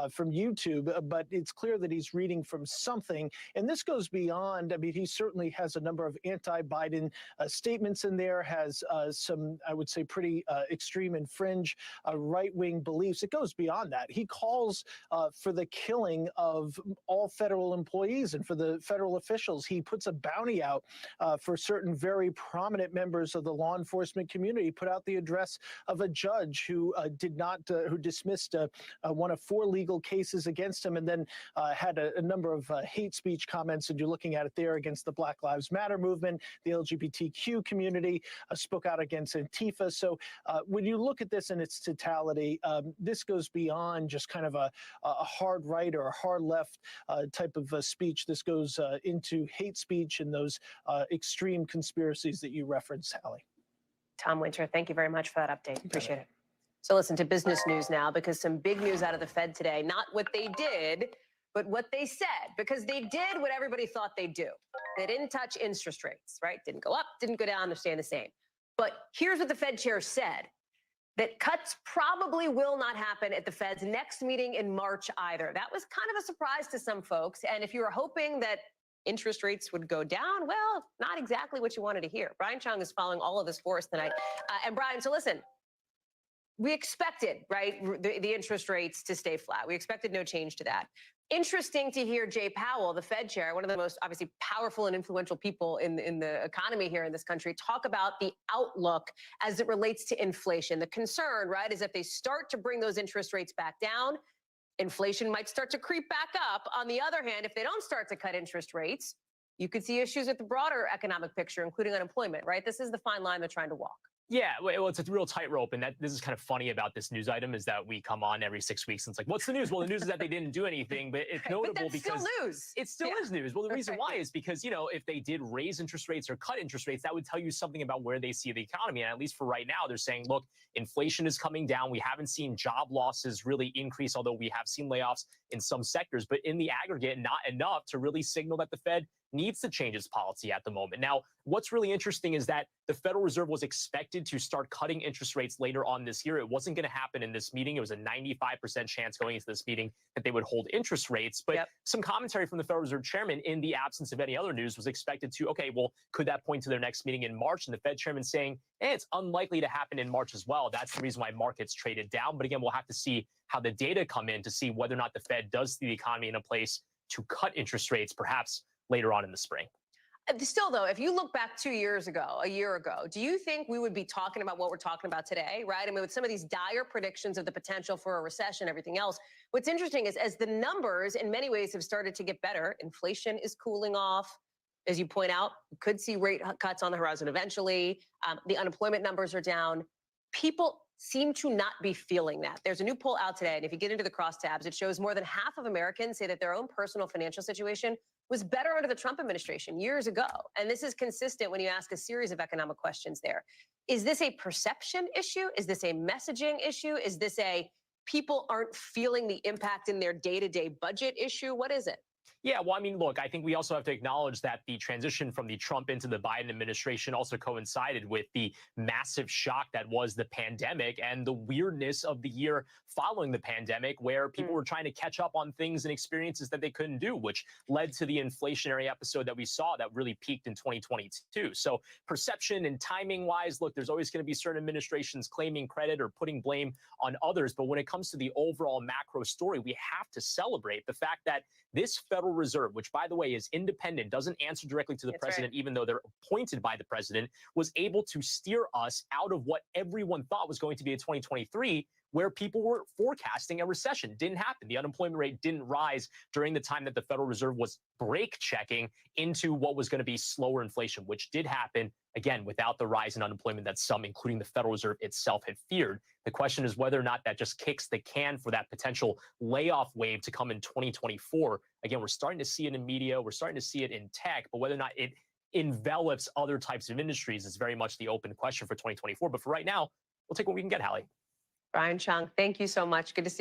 from YouTube, but it's clear that he's reading from something. And this goes beyond, I mean, he certainly has a number of anti-Biden statements in there, has some, I would say, pretty extreme and fringe right-wing beliefs. It goes beyond that. He calls calls for the killing of all federal employees and for the federal officials. He puts a bounty out for certain very prominent members of the law enforcement community. He put out the address of a judge who who dismissed one of 4 legal cases against him, and then had a number of hate speech comments, and you're looking at it there, against the Black Lives Matter movement, the LGBTQ community, spoke out against Antifa. So when you look at this in its totality, this goes beyond just kind of a hard right or a hard left type of speech. This goes into hate speech and those extreme conspiracies that you referenced, Hallie. Tom Winter, thank you very much for that update. Appreciate it. So listen to business news now, because some big news out of the Fed today. Not what they did, but what they said, because they did what everybody thought they'd do. They didn't touch interest rates, right? Didn't go up, didn't go down, they're staying the same. But here's what the Fed chair said, that cuts probably will not happen at the Fed's next meeting in March either. That was kind of a surprise to some folks. And if you were hoping that interest rates would go down, well, not exactly what you wanted to hear. Brian Chung is following all of this for us tonight. And Brian, so listen, we expected, right, the interest rates to stay flat. We expected no change to that. Interesting to hear Jay Powell, the Fed chair, one of the most obviously powerful and influential people in the economy here in this country, talk about the outlook as it relates to inflation. The concern, right, is if they start to bring those interest rates back down, inflation might start to creep back up. On the other hand, if they don't start to cut interest rates, you could see issues with the broader economic picture, including unemployment, right? This is the fine line they're trying to walk. Yeah, well, it's a real tightrope, and this is kind of funny about this news item is that we come on every 6 weeks and it's like, what's the news? Well, the news is that they didn't do anything, but it's notable but that's because still news. It still is news. Well, the reason why is because, you know, if they did raise interest rates or cut interest rates, that would tell you something about where they see the economy. And at least for right now, they're saying, look, inflation is coming down. We haven't seen job losses really increase, although we have seen layoffs in some sectors, but in the aggregate, not enough to really signal that the Fed needs to change its policy at the moment. Now, what's really interesting is that the Federal Reserve was expected to start cutting interest rates later on this year. It wasn't going to happen in this meeting. It was a 95% chance going into this meeting that they would hold interest rates. But some commentary from the Federal Reserve chairman, in the absence of any other news, was expected to, okay, well, could that point to their next meeting in March? And the Fed chairman saying, it's unlikely to happen in March as well. That's the reason why markets traded down. But again, we'll have to see how the data come in to see whether or not the Fed does see the economy in a place to cut interest rates, perhaps later on in the spring. Still, though, if you look back 2 years ago, a year ago, do you think we would be talking about what we're talking about today, right? I mean, with some of these dire predictions of the potential for a recession, everything else, what's interesting is as the numbers in many ways have started to get better, inflation is cooling off. As you point out, we could see rate cuts on the horizon eventually. The unemployment numbers are down. People seem to not be feeling that. There's a new poll out today, and if you get into the crosstabs, it shows more than half of Americans say that their own personal financial situation was better under the Trump administration years ago. And this is consistent when you ask a series of economic questions there. Is this a perception issue? Is this a messaging issue? Is this a people aren't feeling the impact in their day-to-day budget issue? What is it? Yeah, well, I mean, look, I think we also have to acknowledge that the transition from the Trump into the Biden administration also coincided with the massive shock that was the pandemic and the weirdness of the year following the pandemic, where people were trying to catch up on things and experiences that they couldn't do, which led to the inflationary episode that we saw that really peaked in 2022. So perception and timing wise, look, there's always going to be certain administrations claiming credit or putting blame on others. But when it comes to the overall macro story, we have to celebrate the fact that this Federal Reserve, which, by the way, is independent, doesn't answer directly to the president, even though they're appointed by the president, was able to steer us out of what everyone thought was going to be a 2023, where people were forecasting a recession. Didn't happen. The unemployment rate didn't rise during the time that the Federal Reserve was brake checking into what was going to be slower inflation, which did happen, again, without the rise in unemployment that some, including the Federal Reserve itself, had feared. The question is whether or not that just kicks the can for that potential layoff wave to come in 2024. Again, we're starting to see it in media. We're starting to see it in tech, but whether or not it envelops other types of industries is very much the open question for 2024. But for right now, we'll take what we can get, Hallie. Brian Chung, thank you so much. Good to see you.